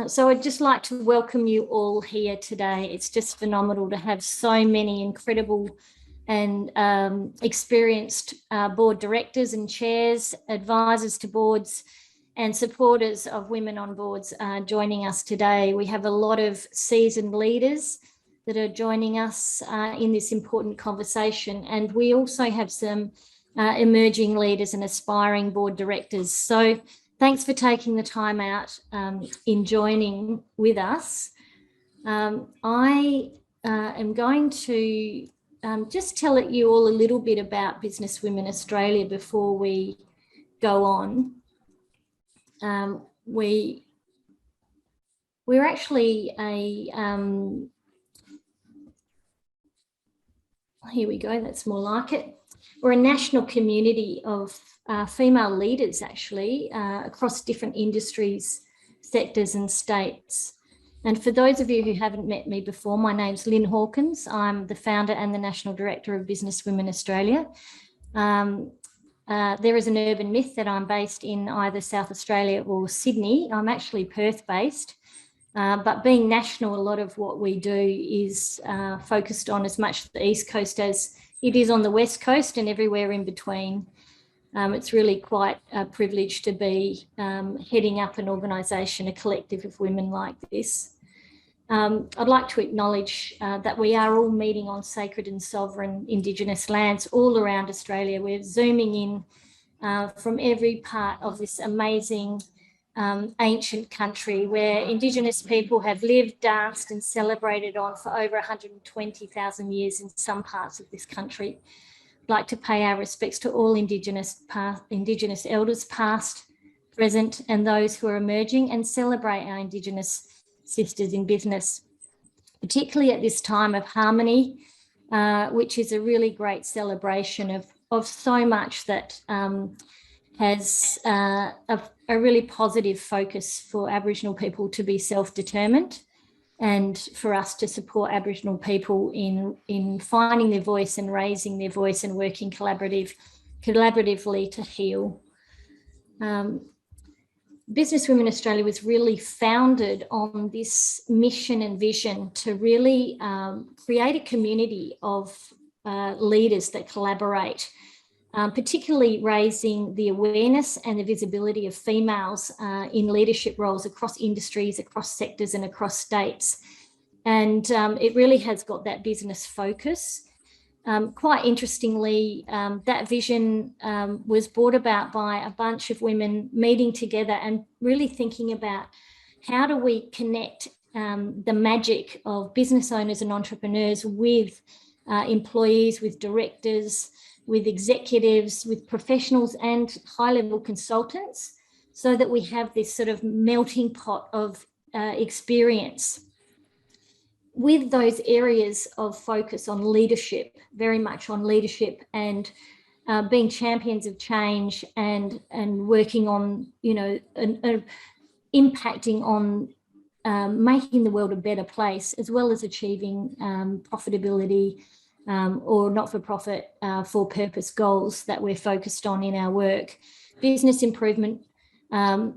So I'd just like to welcome you all here today. It's just phenomenal to have so many incredible and experienced board directors and chairs, advisors to boards and supporters of women on boards joining us today. We have a lot of seasoned leaders that are joining us in this important conversation. And we also have some emerging leaders and aspiring board directors. So thanks for taking the time out in joining with us. I am going to just tell you all a little bit about Business Women Australia before we go on. We're actually a, here we go, that's more like it. We're a national community of female leaders actually across different industries, sectors and states. And for those of you who haven't met me before, my name's Lyn Hawkins. I'm the founder and the National Director of Business Women Australia. There is an urban myth that I'm based in either South Australia or Sydney. I'm actually Perth-based, but being national, a lot of what we do is focused on as much the East Coast as it is on the West Coast and everywhere in between. It's really quite a privilege to be heading up an organisation, a collective of women like this. I'd like to acknowledge that we are all meeting on sacred and sovereign Indigenous lands all around Australia. We're zooming in from every part of this amazing ancient country where Indigenous people have lived, danced and celebrated on for over 120,000 years in some parts of this country. I'd like to pay our respects to all Indigenous elders past, present and those who are emerging, and celebrate our Indigenous sisters in business, particularly at this time of harmony, which is a really great celebration of so much that has a really positive focus for Aboriginal people to be self-determined and for us to support Aboriginal people in finding their voice and raising their voice and working collaboratively to heal. Business Women Australia was really founded on this mission and vision to really create a community of leaders that collaborate, particularly raising the awareness and the visibility of females in leadership roles across industries, across sectors and across states. And it really has got that business focus. Quite interestingly, that vision was brought about by a bunch of women meeting together and really thinking about how do we connect the magic of business owners and entrepreneurs with employees, with directors, with executives, with professionals and high-level consultants, so that we have this sort of melting pot of experience with those areas of focus on leadership, very much on leadership and being champions of change and working on, you know, impacting on making the world a better place, as well as achieving profitability or not-for-profit for-purpose goals that we're focused on in our work. Business improvement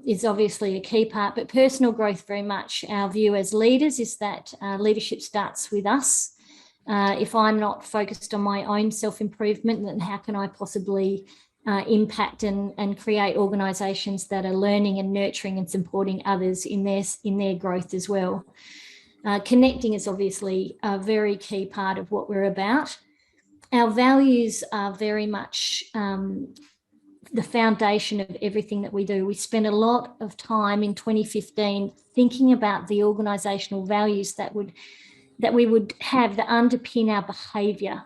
is obviously a key part, but personal growth very much. Our view as leaders is that leadership starts with us. If I'm not focused on my own self-improvement, then how can I possibly impact and create organisations that are learning and nurturing and supporting others in their growth as well? Connecting is obviously a very key part of what we're about. Our values are very much the foundation of everything that we do. We spent a lot of time in 2015 thinking about the organisational values that we would have that underpin our behaviour.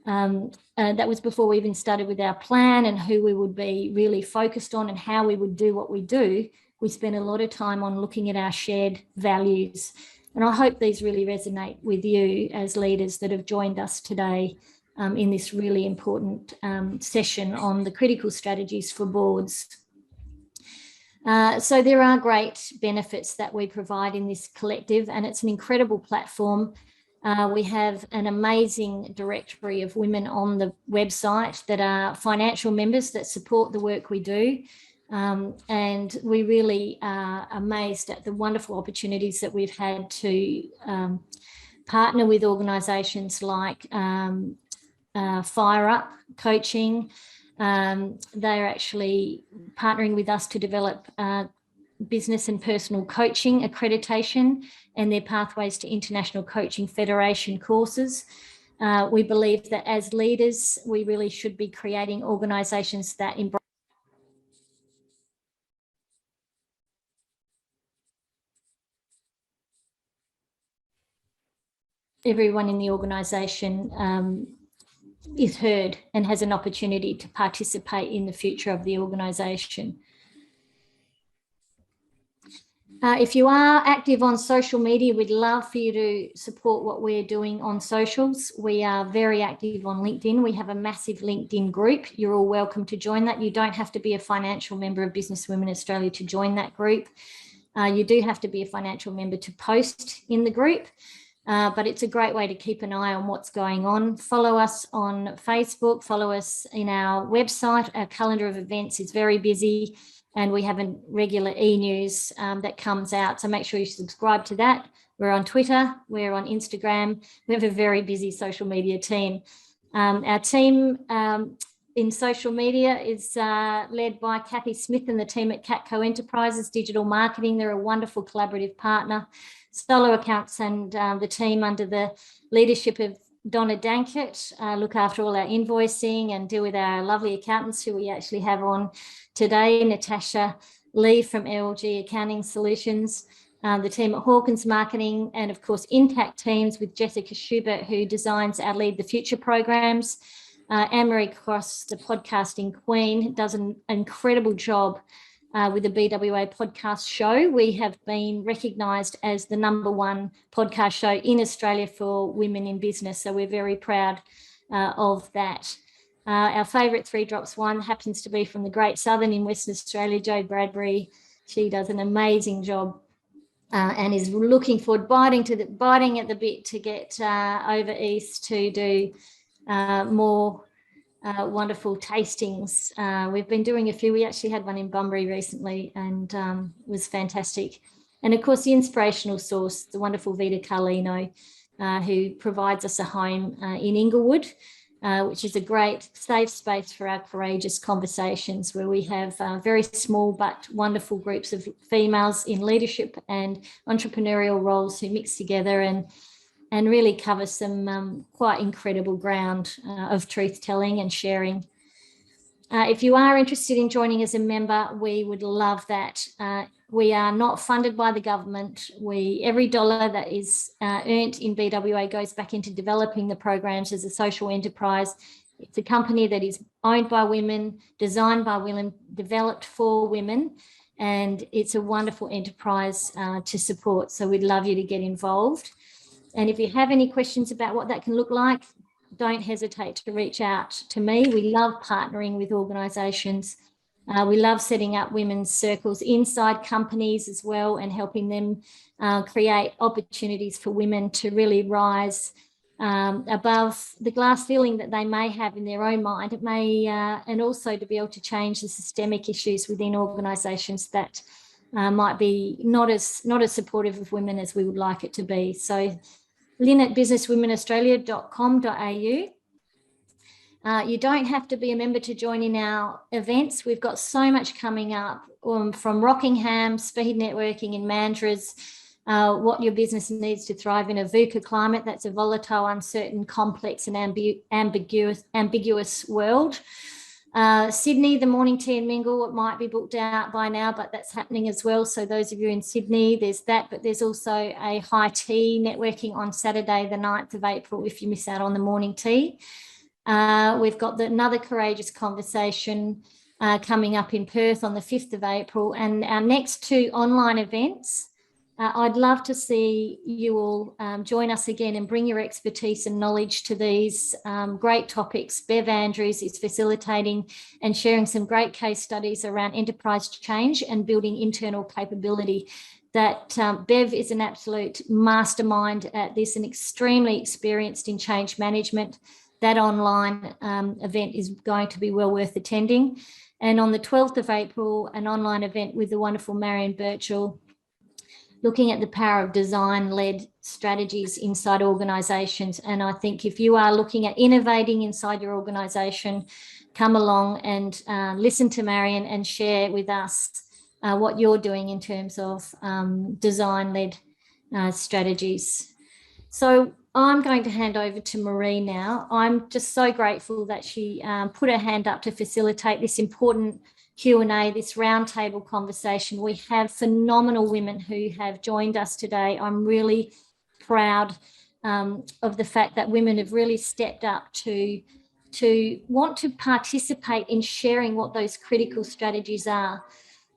That was before we even started with our plan and who we would be really focused on and how we would do what we do. We spent a lot of time on looking at our shared values. And I hope these really resonate with you as leaders that have joined us today in this really important session on the critical strategies for boards. So there are great benefits that we provide in this collective, and it's an incredible platform. We have an amazing directory of women on the website that are financial members that support the work we do. And we really are amazed at the wonderful opportunities that we've had to partner with organisations like Fire Up Coaching. They're actually partnering with us to develop business and personal coaching accreditation and their pathways to International Coaching Federation courses. We believe that as leaders, we really should be creating organisations that embrace everyone in the organisation is heard and has an opportunity to participate in the future of the organisation. If you are active on social media, we'd love for you to support what we're doing on socials. We are very active on LinkedIn. We have a massive LinkedIn group. You're all welcome to join that. You don't have to be a financial member of Business Women Australia to join that group. You do have to be a financial member to post in the group. But it's a great way to keep an eye on what's going on. Follow us on Facebook, follow us in our website. Our calendar of events is very busy and we have a regular e-news that comes out. So make sure you subscribe to that. We're on Twitter, we're on Instagram. We have a very busy social media team. Our team in social media is led by Kathy Smith and the team at Catco Enterprises Digital Marketing. They're a wonderful collaborative partner. Solo Accounts and the team under the leadership of Donna Dankett look after all our invoicing and deal with our lovely accountants who we actually have on today, Natasha Lee from LG Accounting Solutions, the team at Hawkins Marketing, and of course Intact Teams with Jessica Schubert, who designs our Lead the Future programs. Maree Cross, the podcasting queen, does an incredible job with the BWA podcast show. We have been recognised as the #1 podcast show in Australia for women in business, so we're very proud of that. Our favourite 3 Drops one happens to be from the Great Southern in Western Australia, Jo Bradbury. She does an amazing job and is looking forward, biting at the bit to get over east to do more wonderful tastings. We've been doing a few. We actually had one in Bunbury recently and was fantastic. And of course, the inspirational source, the wonderful Vita Carlino, who provides us a home in Inglewood, which is a great safe space for our courageous conversations, where we have very small but wonderful groups of females in leadership and entrepreneurial roles who mix together and really cover some quite incredible ground of truth-telling and sharing. If you are interested in joining as a member, we would love that. We are not funded by the government. Every dollar that is earned in BWA goes back into developing the programs as a social enterprise. It's a company that is owned by women, designed by women, developed for women, and it's a wonderful enterprise to support. So we'd love you to get involved. And if you have any questions about what that can look like, don't hesitate to reach out to me. We love partnering with organisations. We love setting up women's circles inside companies as well and helping them create opportunities for women to really rise above the glass ceiling that they may have in their own mind. It may, and also to be able to change the systemic issues within organisations that might be not as supportive of women as we would like it to be. So Lyn at businesswomenaustralia.com.au. You don't have to be a member to join in our events. We've got so much coming up from Rockingham, speed networking in Mandurahs, what your business needs to thrive in a VUCA climate. That's a volatile, uncertain, complex and ambiguous world. Sydney, the morning tea and mingle, it might be booked out by now, but that's happening as well. So those of you in Sydney, there's that, but there's also a high tea networking on Saturday, the 9th of April, if you miss out on the morning tea. We've got another courageous conversation coming up in Perth on the 5th of April. And our next 2 online events, I'd love to see you all join us again and bring your expertise and knowledge to these great topics. Bev Andrews is facilitating and sharing some great case studies around enterprise change and building internal capability. That Bev is an absolute mastermind at this and extremely experienced in change management. That online event is going to be well worth attending. And on the 12th of April, an online event with the wonderful Marion Birchall, looking at the power of design-led strategies inside organisations. And I think if you are looking at innovating inside your organisation, come along and listen to Marion and share with us what you're doing in terms of design-led strategies. So I'm going to hand over to Maree now. I'm just so grateful that she put her hand up to facilitate this important Q&A, this roundtable conversation. We have phenomenal women who have joined us today. I'm really proud of the fact that women have really stepped up to want to participate in sharing what those critical strategies are.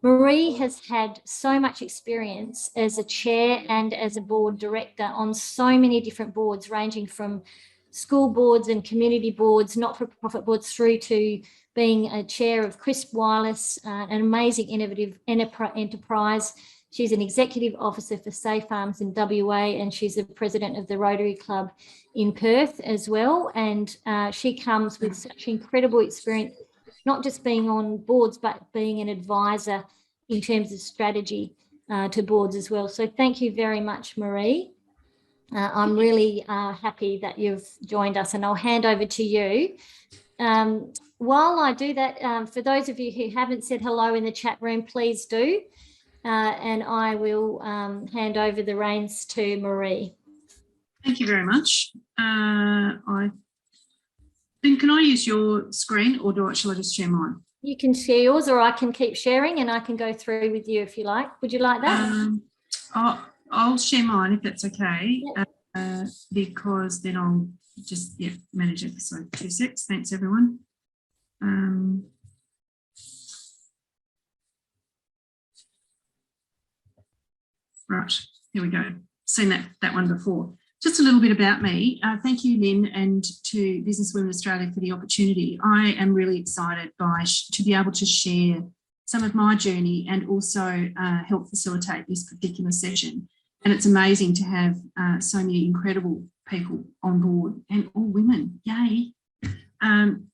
Maree has had so much experience as a chair and as a board director on so many different boards, ranging from school boards and community boards, not-for-profit boards, through to being a chair of Crisp Wireless, an amazing innovative enterprise. She's an executive officer for Safe Farms in WA, and she's the president of the Rotary Club in Perth as well. And she comes with such incredible experience, not just being on boards, but being an advisor in terms of strategy to boards as well. So thank you very much, Maree. I'm really happy that you've joined us, and I'll hand over to you. While I do that, for those of you who haven't said hello in the chat room, please do. And I will hand over the reins to Maree. Thank you very much. Can I use your screen, or shall I just share mine? You can share yours, or I can keep sharing and I can go through with you if you like. Would you like that? I'll share mine if that's okay, yep. Because then I'll just manage it. So 2 secs. Thanks, everyone. Right, here we go. Seen that one before. Just a little bit about me. Thank you, Lyn, and to Business Women Australia for the opportunity. I am really excited to be able to share some of my journey and also help facilitate this particular session. And it's amazing to have so many incredible people on board, and all women. Yay!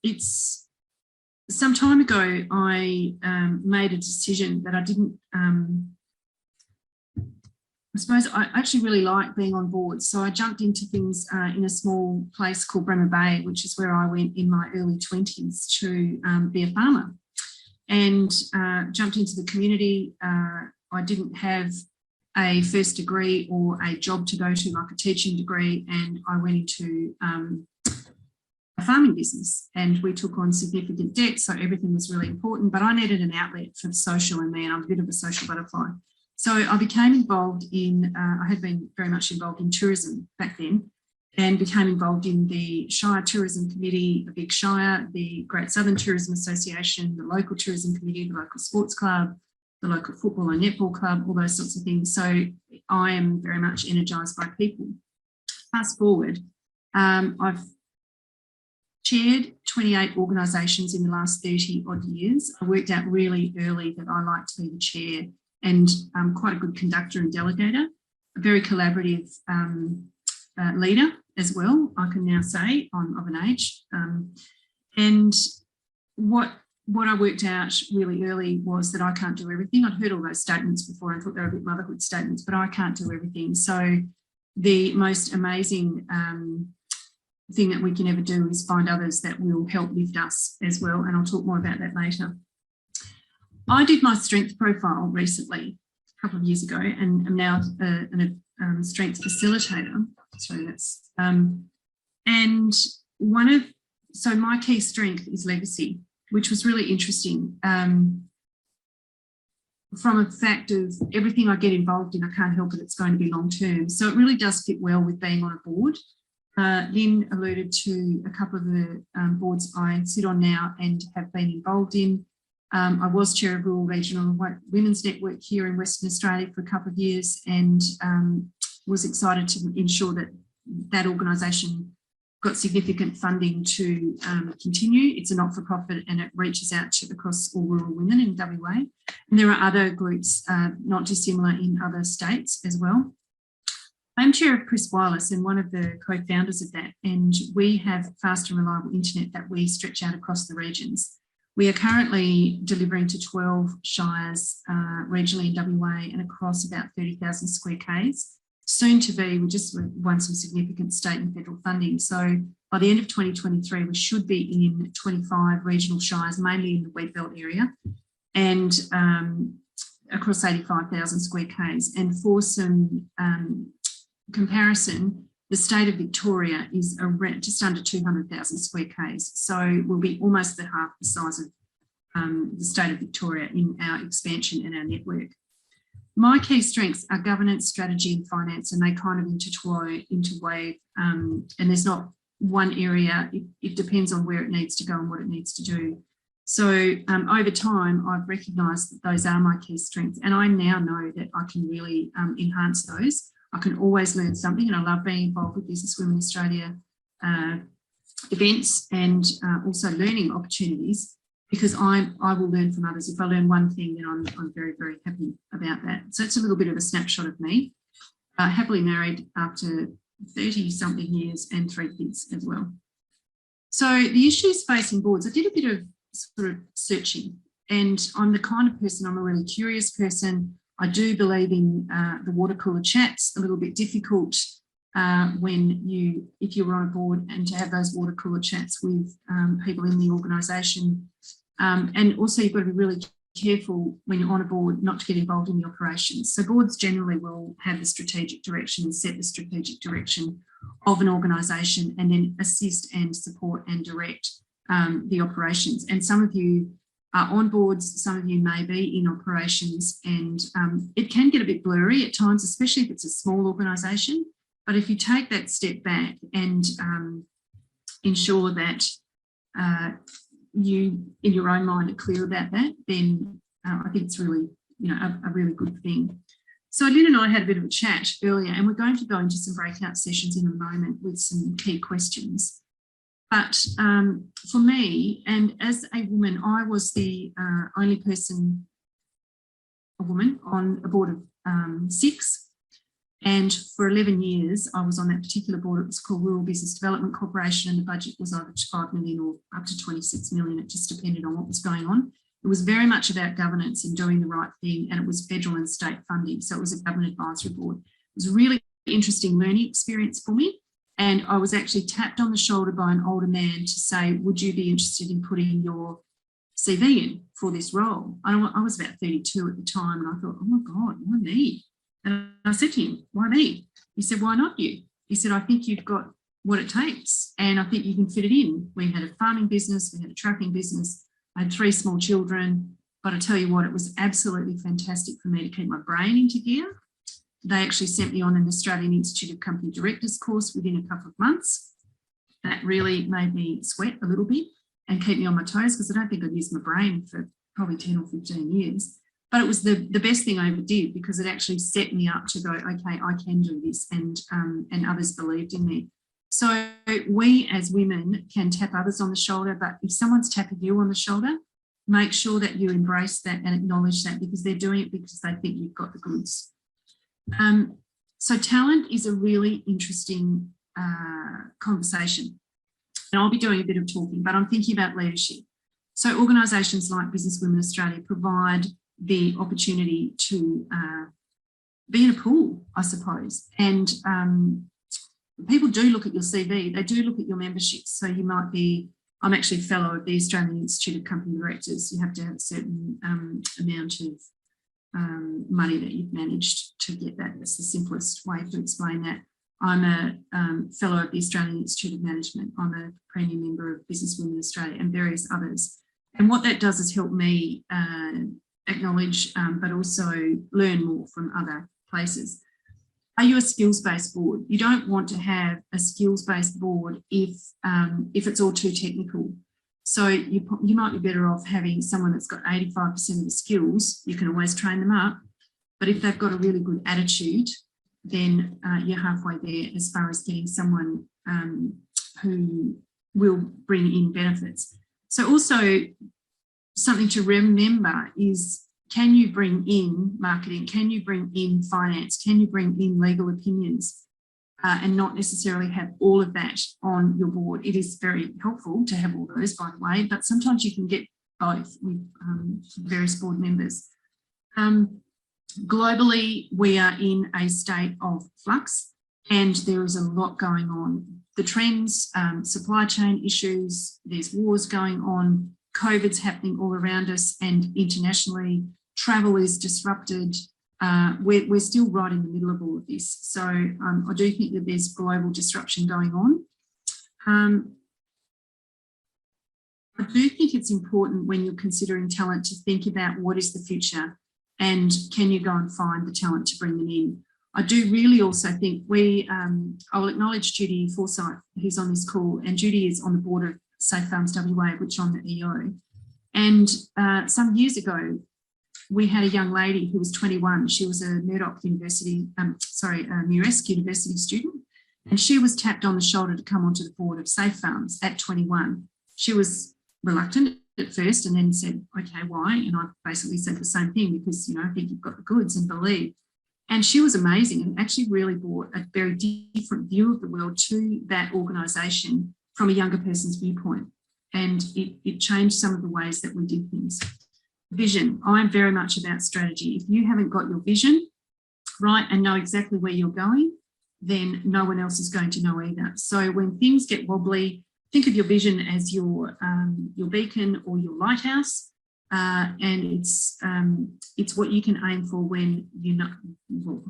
It's some time ago I made a decision that I didn't. I suppose I actually really like being on board. So I jumped into things in a small place called Bremer Bay, which is where I went in my early 20s to be a farmer, and jumped into the community. I didn't have a first degree or a job to go to, like a teaching degree, and I went into a farming business, and we took on significant debt. So everything was really important, but I needed an outlet for the social in me, and I'm a bit of a social butterfly. So I became involved in, I had been very much involved in tourism back then, and became involved in the Shire Tourism Committee, the Big Shire, the Great Southern Tourism Association, the local tourism committee, the local sports club, the local football and netball club, all those sorts of things. So I am very much energised by people. Fast forward, I've chaired 28 organisations in the last 30 odd years. I worked out really early that I like to be the chair, and quite a good conductor and delegator, a very collaborative leader as well, I can now say. I'm of an age. And what I worked out really early was that I can't do everything. I'd heard all those statements before and thought they were a bit motherhood statements, but I can't do everything. So the most amazing thing that we can ever do is find others that will help lift us as well, and I'll talk more about that later. I did my strength profile recently, a couple of years ago, and am now a strength facilitator. So that's so my key strength is legacy, which was really interesting. From a fact of everything I get involved in, I can't help it, it's going to be long term. So it really does fit well with being on a board. Lyn alluded to a couple of the boards I sit on now and have been involved in. I was chair of Rural Regional Women's Network here in Western Australia for a couple of years, and was excited to ensure that that organisation got significant funding to continue. It's a not-for-profit, and it reaches out to across all rural women in WA. And there are other groups not dissimilar in other states as well. I'm chair of Crisp Wireless and one of the co-founders of that, and we have fast and reliable internet that we stretch out across the regions. We are currently delivering to 12 shires regionally in WA and across about 30,000 square k's. Soon to be, we just won some significant state and federal funding. So by the end of 2023, we should be in 25 regional shires, mainly in the Wheatbelt area, and across 85,000 square k's. And for some comparison, the state of Victoria is just under 200,000 square k's. So we'll be almost half the size of the state of Victoria in our expansion and our network. My key strengths are governance, strategy and finance, and they kind of interweave, and there's not one area. It depends on where it needs to go and what it needs to do. So over time, I've recognised that those are my key strengths, and I now know that I can really enhance those. I can always learn something, and I love being involved with Business Women Australia events and also learning opportunities, because I will learn from others. If I learn one thing, then I'm very, very happy about that. So it's a little bit of a snapshot of me. Happily married after 30-something years and 3 kids as well. So the issues facing boards, I did a bit of sort of searching, and I'm the kind of person, I'm a really curious person. I do believe in the water cooler chats, a little bit difficult if you're on a board, and to have those water cooler chats with people in the organisation. And also you've got to be really careful when you're on a board not to get involved in the operations. So boards generally will have the strategic direction and set the strategic direction of an organisation, and then assist and support and direct the operations. And some of you are on boards, some of you may be in operations, and it can get a bit blurry at times, especially if it's a small organisation. But if you take that step back and ensure that you, in your own mind, are clear about that, then I think it's really, a really good thing. So Lyn and I had a bit of a chat earlier, and we're going to go into some breakout sessions in a moment with some key questions. But for me, and as a woman, I was the only person, a woman, on a board of 6. And for 11 years, I was on that particular board. It was called Rural Business Development Corporation, and the budget was either 5 million or up to 26 million. It just depended on what was going on. It was very much about governance and doing the right thing, and it was federal and state funding. So it was a government advisory board. It was a really interesting learning experience for me. And I was actually tapped on the shoulder by an older man to say, would you be interested in putting your CV in for this role? I was about 32 at the time, and I thought, oh my God, why me? And I said to him, why me? He said, why not you? He said, I think you've got what it takes, and I think you can fit it in. We had a farming business, we had a trucking business, I had 3 small children, but I tell you what, it was absolutely fantastic for me to keep my brain into gear. They actually sent me on an Australian Institute of Company Directors course within a couple of months. That really made me sweat a little bit and keep me on my toes, because I don't think I'd used my brain for probably 10 or 15 years. But it was the best thing I ever did, because it actually set me up to go, okay, I can do this, and others believed in me. So we as women can tap others on the shoulder, but if someone's tapping you on the shoulder, make sure that you embrace that and acknowledge that, because they're doing it because they think you've got the goods. So talent is a really interesting conversation, and I'll be doing a bit of talking, but I'm thinking about leadership. So organisations like Business Women Australia provide the opportunity to be in a pool, I suppose, and people do look at your CV, they do look at your memberships. So you might be, I'm actually a fellow of the Australian Institute of Company Directors. You have to have a certain amount of money that you've managed to get that. That's the simplest way to explain that. I'm a fellow of the Australian Institute of Management. I'm a premium member of Business Women Australia and various others. And what that does is help me acknowledge, but also learn more from other places. Are you a skills-based board? You don't want to have a skills-based board if it's all too technical. So you might be better off having someone that's got 85% of the skills. You can always train them up. But if they've got a really good attitude, then you're halfway there as far as getting someone who will bring in benefits. So also something to remember is, can you bring in marketing? Can you bring in finance? Can you bring in legal opinions? And not necessarily have all of that on your board. It is very helpful to have all those, by the way, but sometimes you can get both with various board members. Globally, we are in a state of flux and there is a lot going on. The trends, supply chain issues, there's wars going on, COVID's happening all around us, and internationally, travel is disrupted. We're still right in the middle of all of this. So I do think that there's global disruption going on. I do think it's important when you're considering talent to think about what is the future and can you go and find the talent to bring them in. I do really also think I will acknowledge Judy Forsyth, who's on this call, and Judy is on the board of Safe Farms WA, which I'm the EO. And some years ago, we had a young lady who was 21. She was a Murdoch University, a Muresk University student, and she was tapped on the shoulder to come onto the board of Safe Farms at 21. She was reluctant at first and then said, okay, why? And I basically said the same thing because, I think you've got the goods and believe. And she was amazing and actually really brought a very different view of the world to that organisation from a younger person's viewpoint. And it changed some of the ways that we did things. Vision. I'm very much about strategy. If you haven't got your vision right and know exactly where you're going, then no one else is going to know either. So when things get wobbly, think of your vision as your beacon or your lighthouse, and it's what you can aim for when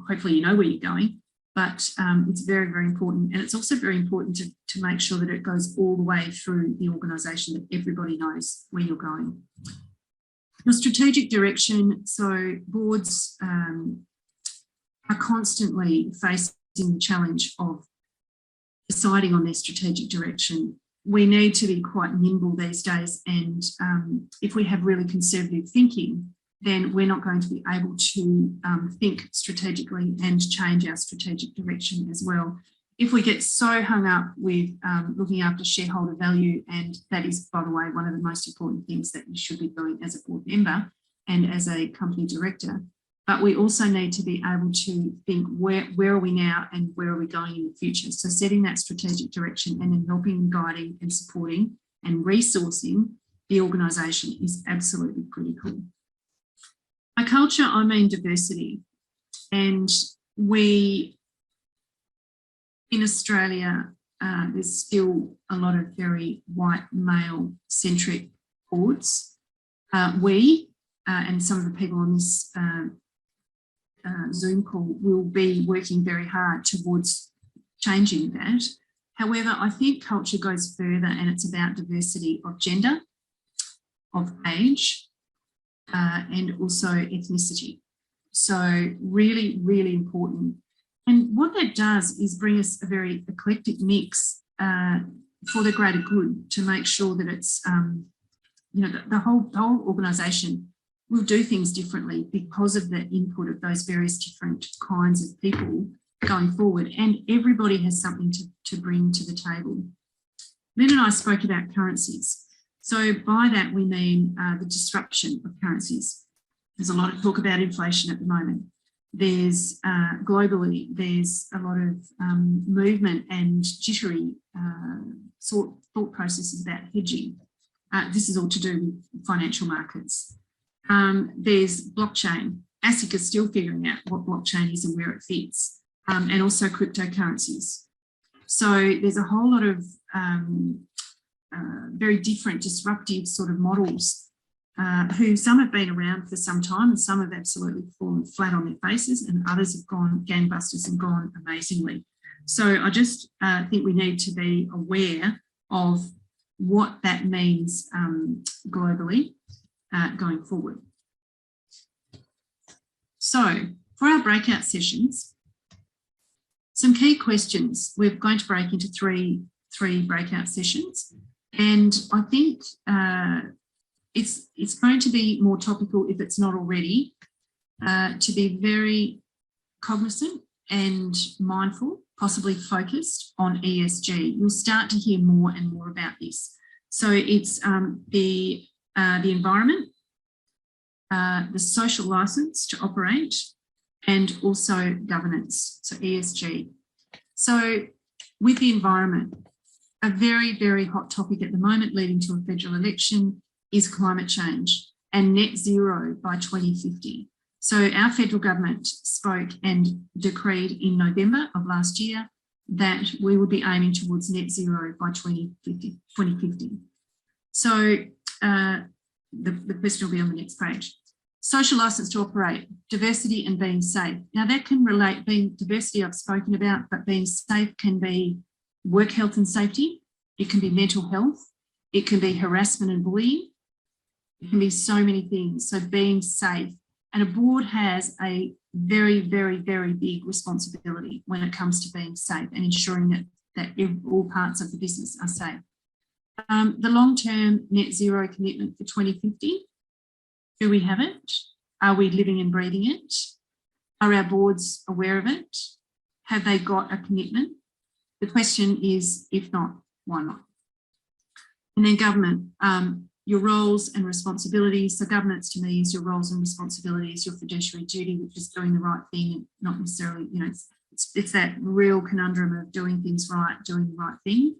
hopefully you know where you're going, but it's very, very important. And it's also very important to make sure that it goes all the way through the organisation, that everybody knows where you're going. Your strategic direction, so boards are constantly facing the challenge of deciding on their strategic direction. We need to be quite nimble these days, and if we have really conservative thinking, then we're not going to be able to think strategically and change our strategic direction as well. If we get so hung up with looking after shareholder value, and that is, by the way, one of the most important things that you should be doing as a board member and as a company director, but we also need to be able to think where are we now and where are we going in the future. So setting that strategic direction and then helping and guiding and supporting and resourcing the organisation is absolutely critical. By culture, I mean diversity. And we, in Australia, there's still a lot of very white male-centric boards. And some of the people on this Zoom call will be working very hard towards changing that. However, I think culture goes further, and it's about diversity of gender, of age, and also ethnicity. So really, really important. And what that does is bring us a very eclectic mix for the greater good, to make sure that it's, the whole organisation will do things differently because of the input of those various different kinds of people going forward. And everybody has something to bring to the table. Lyn and I spoke about currencies. So by that, we mean the disruption of currencies. There's a lot of talk about inflation at the moment. There's globally, there's a lot of movement and jittery thought processes about hedging. This is all to do with financial markets. There's blockchain. ASIC is still figuring out what blockchain is and where it fits, and also cryptocurrencies. So there's a whole lot of very different disruptive sort of models, who some have been around for some time and some have absolutely fallen flat on their faces, and others have gone gangbusters and gone amazingly. So I just think we need to be aware of what that means globally going forward. So for our breakout sessions, some key questions. We're going to break into three breakout sessions, and I think it's going to be more topical, if it's not already, to be very cognizant and mindful, possibly focused on ESG. You'll start to hear more and more about this. So it's the environment, the social license to operate, and also governance, so ESG. So with the environment, a very, very hot topic at the moment, leading to a federal election, is climate change and net zero by 2050. So our federal government spoke and decreed in November of last year that we would be aiming towards net zero by 2050. So the question will be on the next page. Social licence to operate, diversity and being safe. Now that can relate, being diversity I've spoken about, but being safe can be work health and safety. It can be mental health. It can be harassment and bullying. It can be so many things. So being safe. And a board has a very, very, very big responsibility when it comes to being safe and ensuring that all parts of the business are safe. The long-term net zero commitment for 2050, do we have it? Are we living and breathing it? Are our boards aware of it? Have they got a commitment? The question is, if not, why not? And then government, your roles and responsibilities. So governance to me is your roles and responsibilities, your fiduciary duty, which is doing the right thing and not necessarily, you know, it's that real conundrum of doing things right, doing the right thing.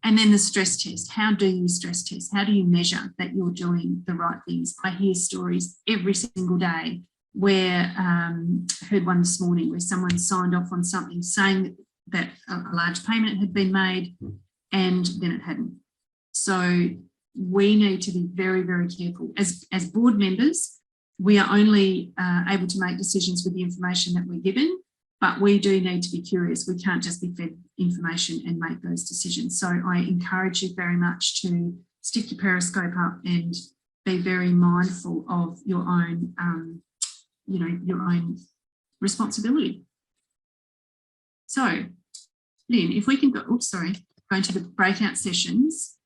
And then the stress test. How do you stress test? How do you measure that you're doing the right things? I hear stories every single day where I heard one this morning where someone signed off on something saying that a large payment had been made and then it hadn't. So we need to be very, very careful. As board members, we are only able to make decisions with the information that we're given, but we do need to be curious. We can't just be fed information and make those decisions. So I encourage you very much to stick your periscope up and be very mindful of your own, you know, your own responsibility. So, Lyn, if we can go, oops, sorry, go into the breakout sessions.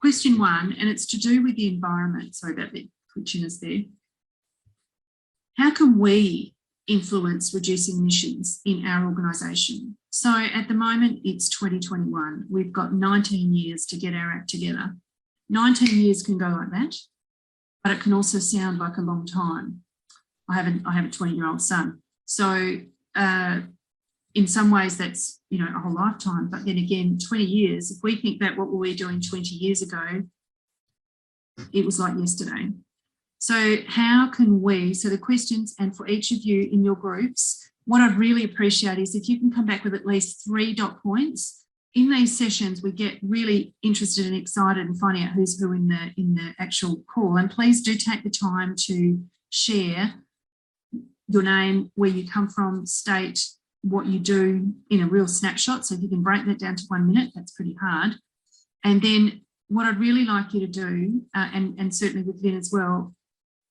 Question 1, and it's to do with the environment. Sorry about the twitchiness there. How can we influence reducing emissions in our organisation? So at the moment, it's 2021. We've got 19 years to get our act together. 19 years can go like that, but it can also sound like a long time. I have a 20-year-old son. So in some ways that's, you know, a whole lifetime, but then again, 20 years, if we think that what were we doing 20 years ago, it was like yesterday. So how can we, so the questions, and for each of you in your groups, what I'd really appreciate is if you can come back with at least 3 dot points. In these sessions, we get really interested and excited and finding out who's who in the actual call. And please do take the time to share your name, where you come from, state what you do in a real snapshot. So if you can break that down to 1 minute, that's pretty hard. And then what I'd really like you to do, and certainly with Lyn as well,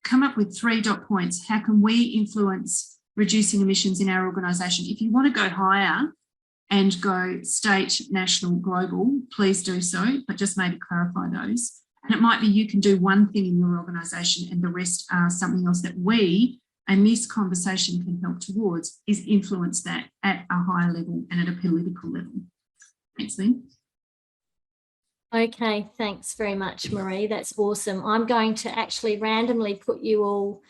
come up with 3 dot points. How can we influence reducing emissions in our organisation? If you want to go higher and go state, national, global, please do so, but just maybe clarify those. And it might be you can do one thing in your organisation and the rest are something else that we, and this conversation can help towards, is influence that at a higher level and at a political level. Thanks, Lyn. Okay, thanks very much, Maree. That's awesome. I'm going to actually randomly put you all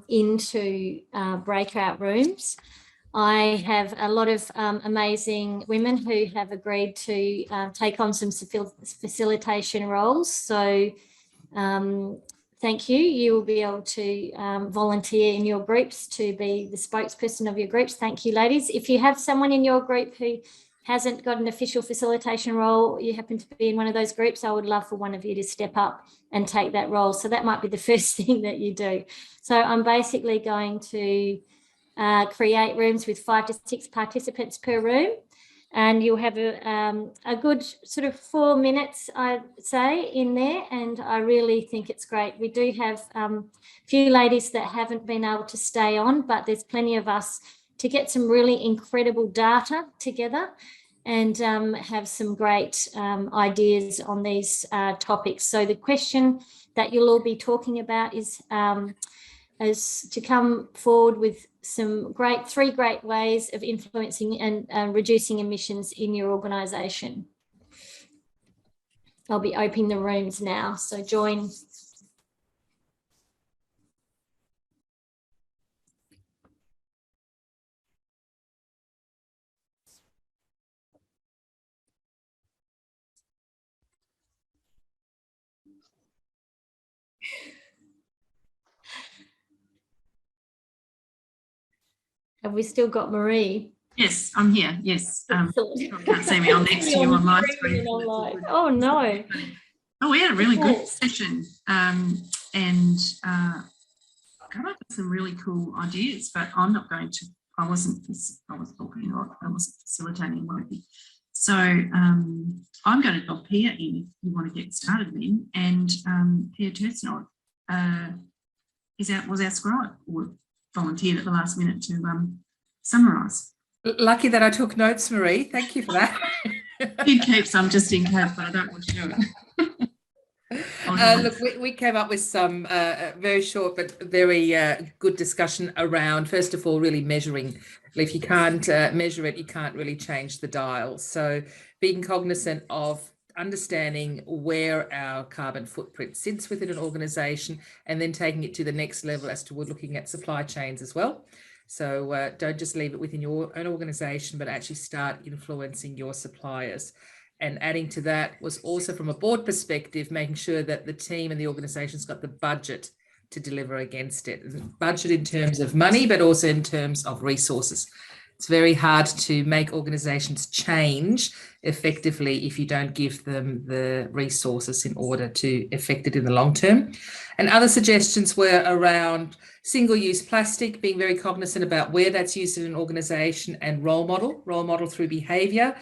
into breakout rooms. I have a lot of amazing women who have agreed to take on some facilitation roles. So thank you. You will be able to volunteer in your groups to be the spokesperson of your groups. Thank you, ladies. If you have someone in your group who hasn't got an official facilitation role, you happen to be in one of those groups, I would love for one of you to step up and take that role. So that might be the first thing that you do. So I'm basically going to create rooms with 5 to 6 participants per room. And you'll have a good sort of 4 minutes, I'd say, in there. And I really think it's great. We do have a few ladies that haven't been able to stay on, but there's plenty of us to get some really incredible data together and have some great ideas on these topics. So the question that you'll all be talking about is to come forward with some 3 great ways of influencing and reducing emissions in your organisation. I'll be opening the rooms now, so join. Have we still got Maree? Yes, I'm here. Yes. Excellent. You can't see me. I'm next to you on my screen. Oh, no. Oh, we had a really Okay. good session. God, I've got some really cool ideas, but I'm not going to, I wasn't talking a lot, I wasn't facilitating worthy. So I'm going to drop Pia in if you want to get started then. And Pia Tersnot was our scribe, or volunteered at the last minute to summarise. Lucky that I took notes, Maree. Thank you for that. You keep some just in case, but I don't want to do it. Look, we came up with some very short but very good discussion around, first of all, really measuring. If you can't measure it, you can't really change the dial. So being cognizant of understanding where our carbon footprint sits within an organisation, and then taking it to the next level as to we're looking at supply chains as well. So don't just leave it within your own organisation, but actually start influencing your suppliers. And adding to that was also, from a board perspective, making sure that the team and the organisation's got the budget to deliver against it. Budget in terms of money, but also in terms of resources. It's very hard to make organisations change effectively if you don't give them the resources in order to effect it in the long term. And other suggestions were around single-use plastic, being very cognizant about where that's used in an organisation, and role model through behaviour.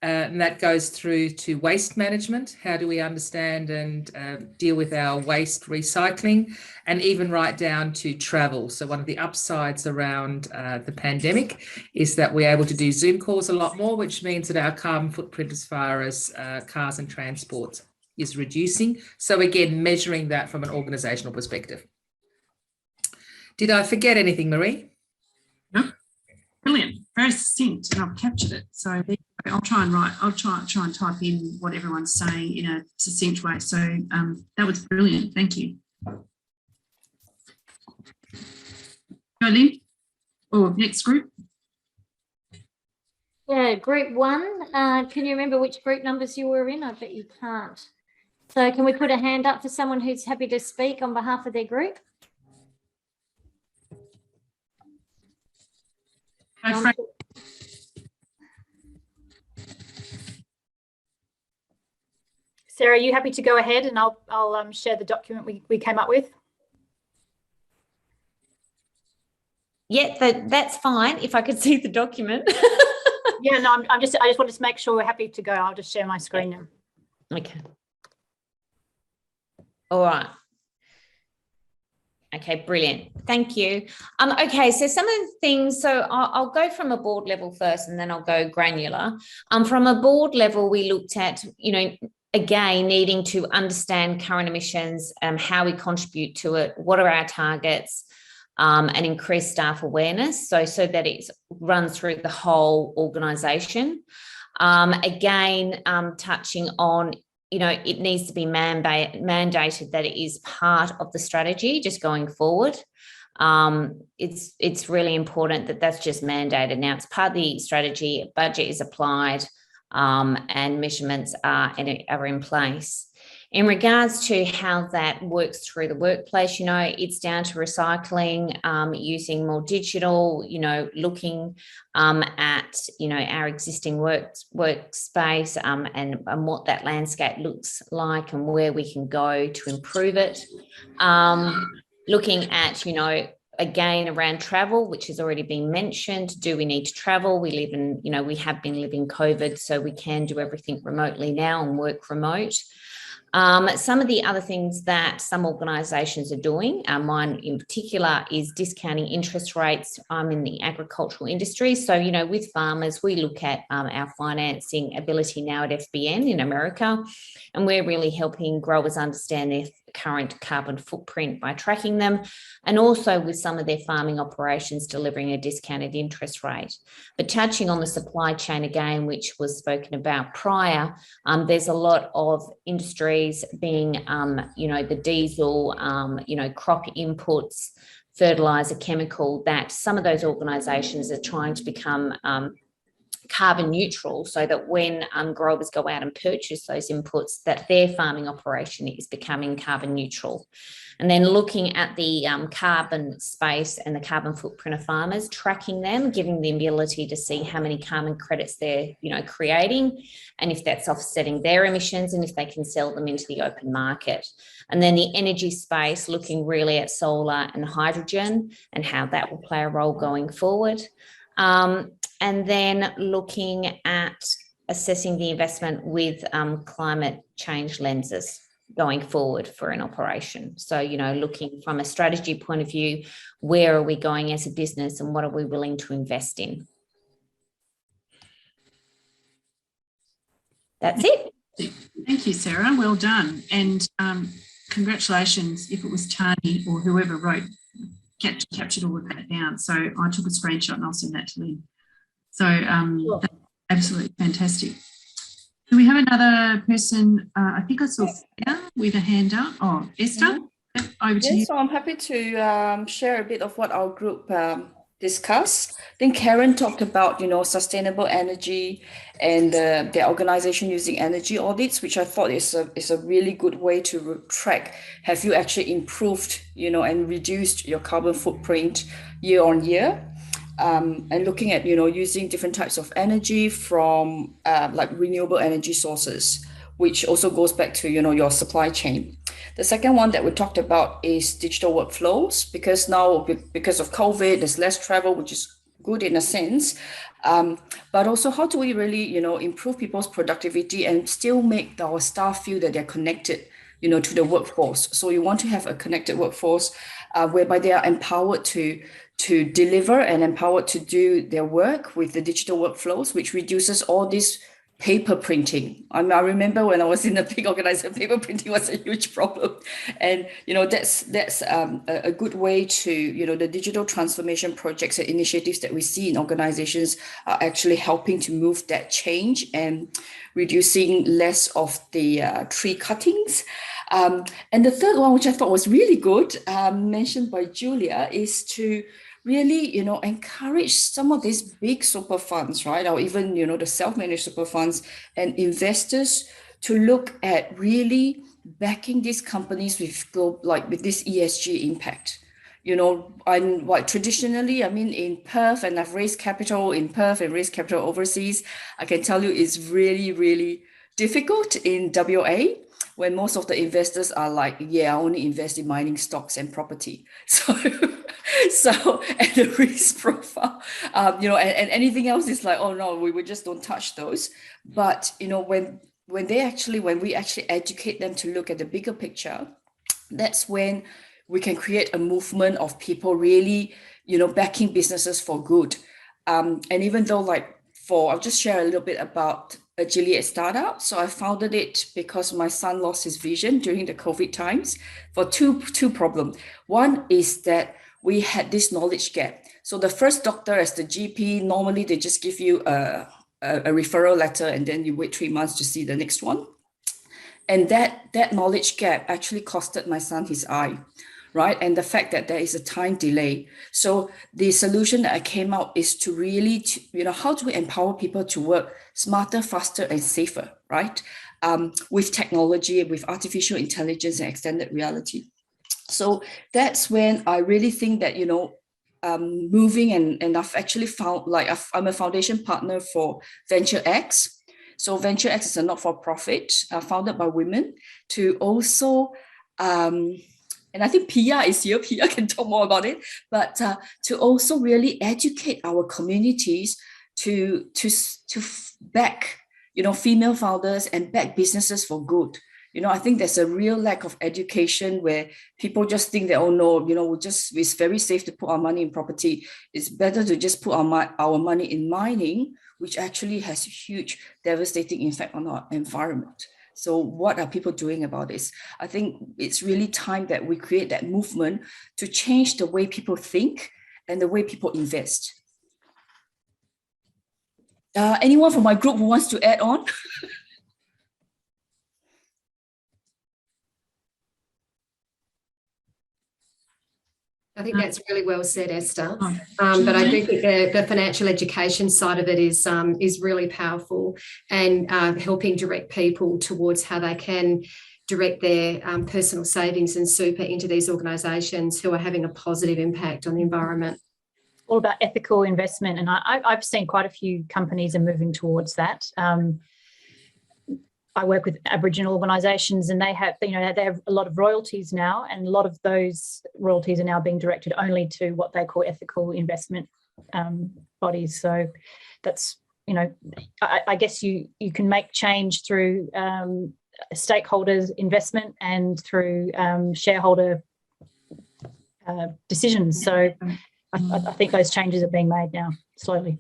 And that goes through to waste management. How do we understand and deal with our waste recycling, and even right down to travel. So one of the upsides around the pandemic is that we're able to do Zoom calls a lot more, which means that our carbon footprint as far as cars and transport is reducing. So again, measuring that from an organisational perspective. Did I forget anything, Maree? No. Brilliant. Very succinct, and I've captured it. So I'll try and type in what everyone's saying in a succinct way. So that was brilliant. Thank you. Go, Lyn. Or next group. Yeah, group 1. Can you remember which group numbers you were in? I bet you can't. So can we put a hand up for someone who's happy to speak on behalf of their group? Sarah, are you happy to go ahead, and I'll share the document we came up with? Yeah, that's fine. If I could see the document. Yeah, no, I just wanted to make sure we're happy to go. I'll just share my screen now. Okay. All right. Okay, brilliant. Thank you. Okay, so some of the things, so I'll go from a board level first, and then I'll go granular. From a board level, we looked at, again, needing to understand current emissions, how we contribute to it, what are our targets, and increase staff awareness, so that it runs through the whole organisation. Again, touching on, it needs to be mandated that it is part of the strategy just going forward. It's really important that that's just mandated. Now, it's part of the strategy, budget is applied, and measurements are in place. In regards to how that works through the workplace, it's down to recycling, using more digital, looking at, our existing workspace, and what that landscape looks like and where we can go to improve it. Looking at, again, around travel, which has already been mentioned. Do we need to travel? We live in, we have been living COVID, so we can do everything remotely now and work remote. Some of the other things that some organisations are doing, mine in particular, is discounting interest rates. I'm in the agricultural industry. So, with farmers, we look at our financing ability now at FBN in America, and we're really helping growers understand their current carbon footprint by tracking them, and also with some of their farming operations delivering a discounted interest rate. But touching on the supply chain again, which was spoken about prior, there's a lot of industries being, the diesel, crop inputs, fertiliser, chemical, that some of those organisations are trying to become carbon neutral, so that when growers go out and purchase those inputs, that their farming operation is becoming carbon neutral. And then looking at the carbon space and the carbon footprint of farmers, tracking them, giving the ability to see how many carbon credits they're, creating, and if that's offsetting their emissions, and if they can sell them into the open market. And then the energy space, looking really at solar and hydrogen and how that will play a role going forward. And then looking at assessing the investment with climate change lenses going forward for an operation. So, looking from a strategy point of view, where are we going as a business and what are we willing to invest in? That's it. Thank you, Sarah. Well done. And congratulations if it was Tani or whoever captured all of that down. So I took a screenshot and I'll send that to Lyn. So that's absolutely fantastic. Do we have another person? I think I saw Freya with a hand up. Oh, Esther, over to you. So I'm happy to share a bit of what our group discussed. I think Karen talked about, sustainable energy and their organization using energy audits, which I thought is a really good way to track. Have you actually improved, and reduced your carbon footprint year on year? And looking at, using different types of energy from like renewable energy sources, which also goes back to, your supply chain. The second one that we talked about is digital workflows, because now, because of COVID, there's less travel, which is good in a sense. But also, how do we really, improve people's productivity and still make our staff feel that they're connected, to the workforce? So you want to have a connected workforce whereby they are empowered to deliver and empowered to do their work with the digital workflows, which reduces all this paper printing. I remember when I was in a big organization, paper printing was a huge problem. And, that's a good way to, the digital transformation projects and initiatives that we see in organizations are actually helping to move that change and reducing less of the tree cuttings. And the third one, which I thought was really good, mentioned by Julia, is to really, encourage some of these big super funds, right? Or even, the self-managed super funds and investors to look at really backing these companies with this ESG impact. Traditionally, in Perth, and I've raised capital in Perth and raised capital overseas, I can tell you it's really, really difficult in WA, when most of the investors are like, I only invest in mining stocks and property. So and the risk profile, and anything else is like, oh no, we just don't touch those. But, when we actually educate them to look at the bigger picture, that's when we can create a movement of people really, backing businesses for good. And even though I'll just share a little bit about a Gilead startup. So I founded it because my son lost his vision during the COVID times for two problems. One is that we had this knowledge gap. So the first doctor, as the GP, normally they just give you a referral letter and then you wait 3 months to see the next one. And that knowledge gap actually costed my son his eye, right? And the fact that there is a time delay. So the solution that I came out is to really, how do we empower people to work smarter, faster, and safer, right? With technology, with artificial intelligence and extended reality. So that's when I really think that, moving and I've actually found, I'm a foundation partner for Venture X. So Venture X is a not-for-profit founded by women to also, and I think Pia is here, Pia can talk more about it, but to also really educate our communities to back, female founders and back businesses for good. I think there's a real lack of education where people just think that, oh no, it's very safe to put our money in property. It's better to just put our money in mining, which actually has a huge devastating effect on our environment. So what are people doing about this? I think it's really time that we create that movement to change the way people think and the way people invest. Anyone from my group who wants to add on? I think that's really well said, Esther. Oh, But I do think the financial education side of it is really powerful, and helping direct people towards how they can direct their personal savings and super into these organisations who are having a positive impact on the environment. All about ethical investment, and I've seen quite a few companies are moving towards that. I work with Aboriginal organisations, and they have a lot of royalties now, and a lot of those royalties are now being directed only to what they call ethical investment bodies. So that's, I guess you can make change through stakeholders investment and through shareholder decisions. So I think those changes are being made now slowly.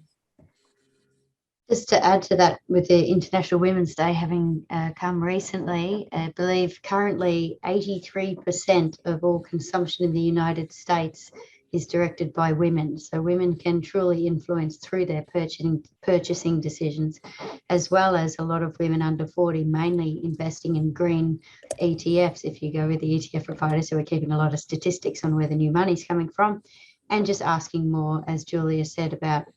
Just to add to that, with the International Women's Day having come recently, I believe currently 83% of all consumption in the United States is directed by women. So women can truly influence through their purchasing decisions, as well as a lot of women under 40 mainly investing in green ETFs. If you go with the ETF providers, so we're keeping a lot of statistics on where the new money's coming from. And just asking more, as Julia said, about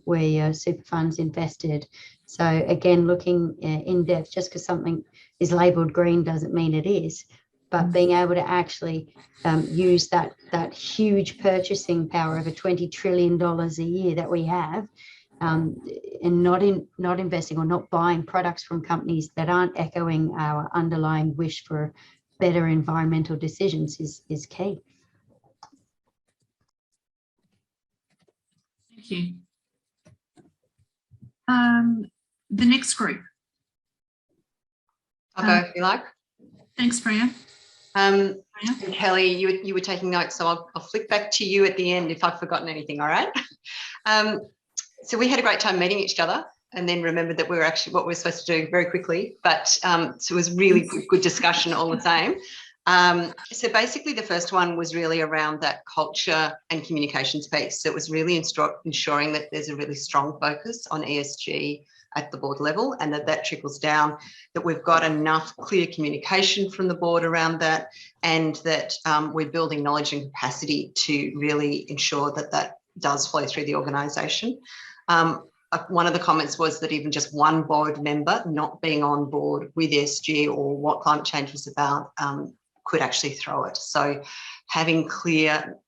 where your super funds invested. So again, looking in depth, just because something is labelled green doesn't mean it is, but being able to actually use that huge purchasing power of $20 trillion a year that we have, and not investing or not buying products from companies that aren't echoing our underlying wish for better environmental decisions is key. Thank you. The next group. I'll go if you like. Thanks, Priya. And Kelly, you were taking notes, so I'll flick back to you at the end if I've forgotten anything, all right? So we had a great time meeting each other, and then remembered that we were actually what we're supposed to do very quickly, but so it was really good discussion all the same. So basically the first one was really around that culture and communications piece. So it was really ensuring that there's a really strong focus on ESG at the board level, and that trickles down, that we've got enough clear communication from the board around that, and that we're building knowledge and capacity to really ensure that does flow through the organisation. One of the comments was that even just one board member not being on board with ESG or what climate change was about could actually throw it. So having clear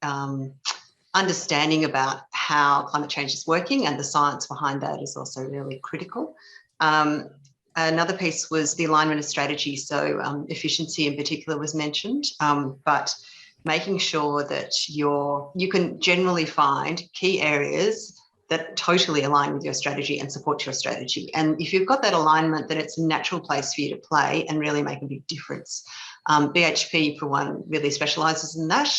understanding about how climate change is working and the science behind that is also really critical. Another piece was the alignment of strategy. So efficiency in particular was mentioned, but making sure that you can generally find key areas that totally align with your strategy and support your strategy. And if you've got that alignment, then it's a natural place for you to play and really make a big difference. BHP, for one, really specialises in that.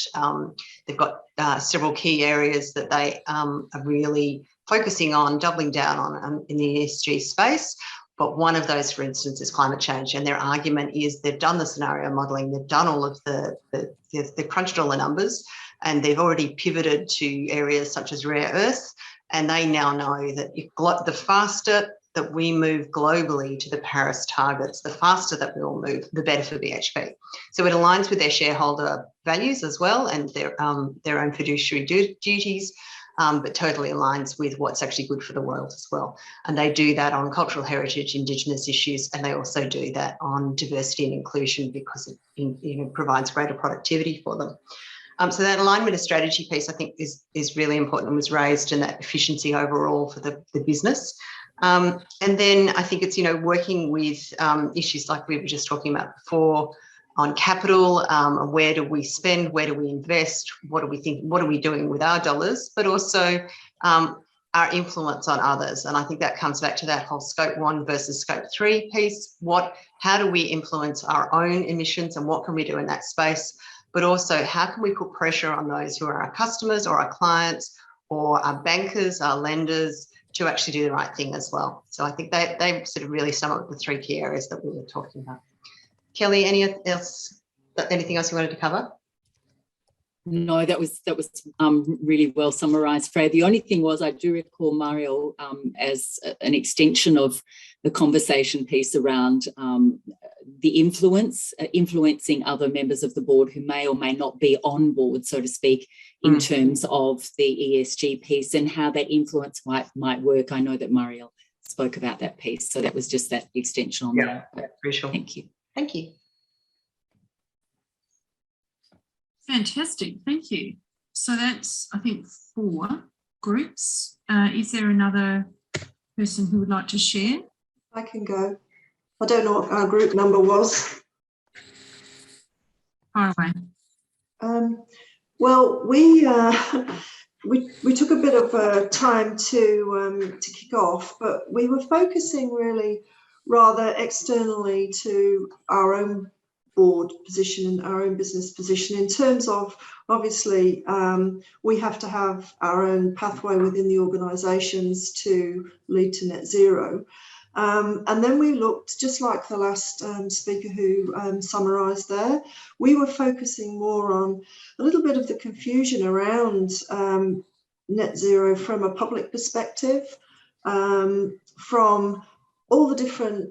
They've got several key areas that they are really focusing on, doubling down on in the ESG space. But one of those, for instance, is climate change. And their argument is they've done the scenario modelling, they've done all of they've crunched all the numbers, and they've already pivoted to areas such as rare earths. And they now know that the faster that we move globally to the Paris targets, the faster that we all move, the better for BHP. So it aligns with their shareholder values as well, and their own fiduciary duties, but totally aligns with what's actually good for the world as well. And they do that on cultural heritage, Indigenous issues, and they also do that on diversity and inclusion because it provides greater productivity for them. So that alignment of strategy piece, I think, is really important and was raised, in that efficiency overall for the business. And then I think it's, working with issues like we were just talking about before on capital, where do we spend, where do we invest, what do we think, what are we doing with our dollars, but also our influence on others. And I think that comes back to that whole scope 1 versus scope 3 piece. How do we influence our own emissions and what can we do in that space? But also, how can we put pressure on those who are our customers or our clients or our bankers, our lenders, to actually do the right thing as well? So I think they sort of really sum up the 3 key areas that we were talking about. Kelly, anything else you wanted to cover? No, that was really well summarised, Freya. The only thing was I do recall Maree as an extension of the conversation piece around the influencing other members of the board who may or may not be on board, so to speak, in terms of the ESG piece and how that influence might work. I know that Maree spoke about that piece, so that was just that extension on that. For sure. Thank you. Thank you. Fantastic, thank you. So that's, I think, 4 groups. Is there another person who would like to share? I can go. I don't know what our group number was. Far away. Well, we took a bit of time to kick off, but we were focusing really rather externally to our own board position and our own business position in terms of, obviously, we have to have our own pathway within the organisations to lead to net zero. And then we looked, just like the last speaker who summarised there, we were focusing more on a little bit of the confusion around net zero from a public perspective, from all the different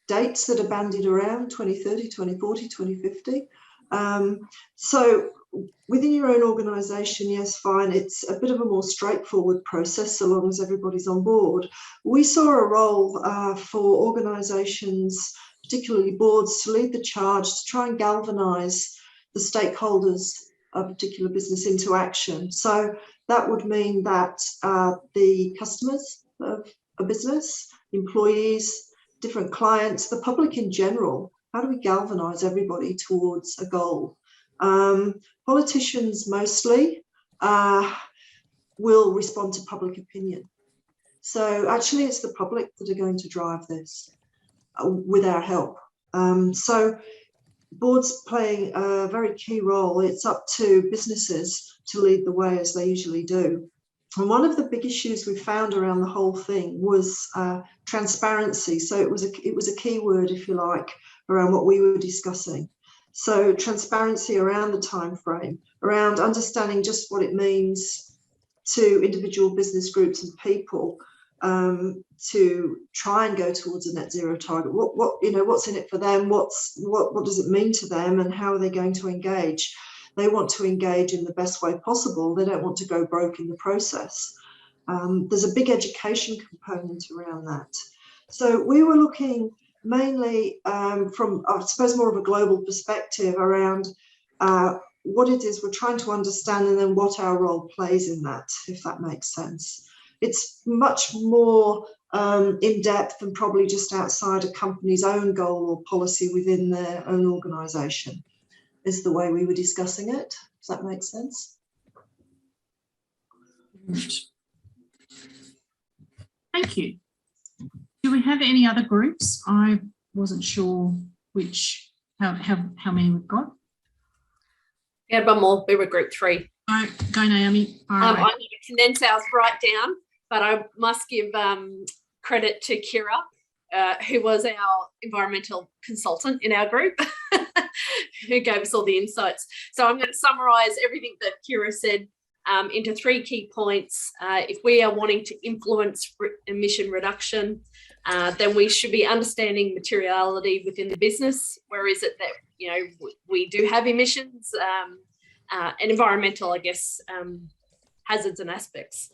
dates that are bandied around, 2030, 2040, 2050. So within your own organisation, yes, fine, it's a bit of a more straightforward process so long as everybody's on board. We saw a role for organisations, particularly boards, to lead the charge, to try and galvanise the stakeholders of a particular business into action. So that would mean that the customers of a business, employees, different clients, the public in general, how do we galvanise everybody towards a goal? Politicians mostly will respond to public opinion. So actually it's the public that are going to drive this with our help. So boards playing a very key role. It's up to businesses to lead the way as they usually do. And one of the big issues we found around the whole thing was transparency. So it was a key word, if you like, around what we were discussing. So transparency around the time frame, around understanding just what it means to individual business groups and people to try and go towards a net zero target. What's in it for them? What does it mean to them, and how are they going to engage? They want to engage in the best way possible. They don't want to go broke in the process. There's a big education component around that. So we were looking mainly from, I suppose, more of a global perspective around what it is we're trying to understand and then what our role plays in that, if that makes sense. It's much more in depth and probably just outside a company's own goal or policy within their own organisation, is the way we were discussing it. Does that make sense? Thank you. Do we have any other groups? I wasn't sure how many we've got. We had one more. We were group 3. Go Naomi. I'm going to condense ours right down, but I must give credit to Kira, who was our environmental consultant in our group, who gave us all the insights. So I'm going to summarise everything that Kira said into 3 key points. If we are wanting to influence emission reduction, then we should be understanding materiality within the business. Where is it that we do have emissions and environmental, I guess, hazards and aspects.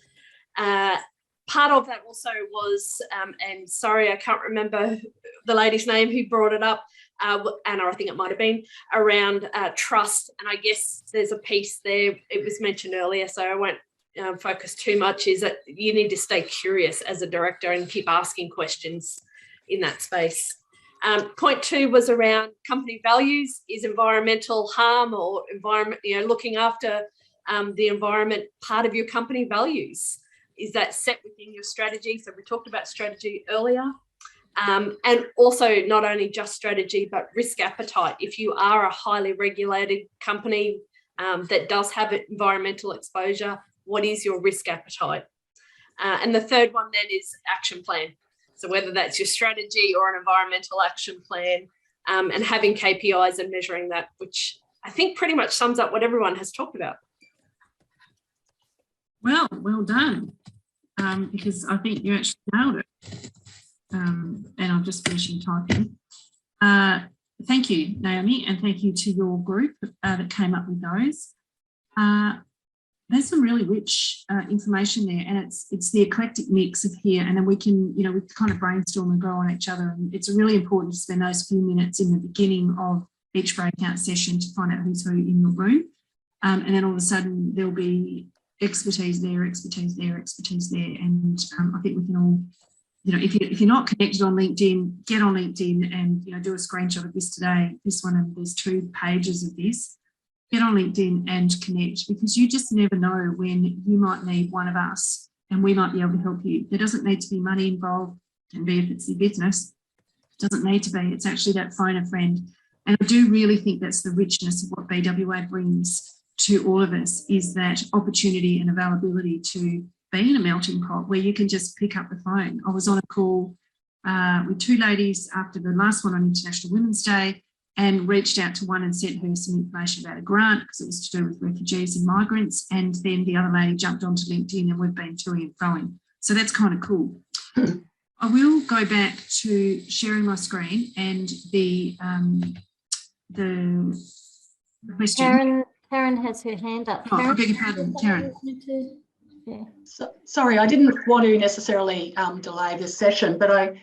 Part of that also was, and sorry, I can't remember the lady's name who brought it up, Anna, I think it might have been, around trust. And I guess there's a piece there, it was mentioned earlier, so I won't focus too much, is that you need to stay curious as a director and keep asking questions in that space. Point 2 was around company values. Is environmental harm or environment, looking after the environment part of your company values? Is that set within your strategy? So we talked about strategy earlier. And also not only just strategy, but risk appetite. If you are a highly regulated company that does have environmental exposure, what is your risk appetite? And the third one then is action plan. So whether that's your strategy or an environmental action plan, and having KPIs and measuring that, which I think pretty much sums up what everyone has talked about. Well done, because I think you actually nailed it. And I'm just finishing typing. Thank you, Naomi, and thank you to your group that came up with those. There's some really rich information there, and it's the eclectic mix of here, and then we can, we kind of brainstorm and grow on each other. And it's really important to spend those few minutes in the beginning of each breakout session to find out who's who in your room. And then all of a sudden there'll be expertise there, expertise there, expertise there. And I think we can all, if you're not connected on LinkedIn, get on LinkedIn and, do a screenshot of this today, this one, and there's 2 pages of this. Get on LinkedIn and connect, because you just never know when you might need one of us and we might be able to help you. There doesn't need to be money involved, and be if it's your business, it doesn't need to be. It's actually that phone a friend. And I do really think that's the richness of what BWA brings to all of us, is that opportunity and availability to be in a melting pot where you can just pick up the phone. I was on a call with 2 ladies after the last one on International Women's Day, and reached out to one and sent her some information about a grant because it was to do with refugees and migrants. And then the other lady jumped onto LinkedIn, and we've been toing and froing. So that's kind of cool. I will go back to sharing my screen and the question. Karen has her hand up. Oh, I beg your pardon, Karen. Yeah. Sorry, I didn't want to necessarily delay this session, but I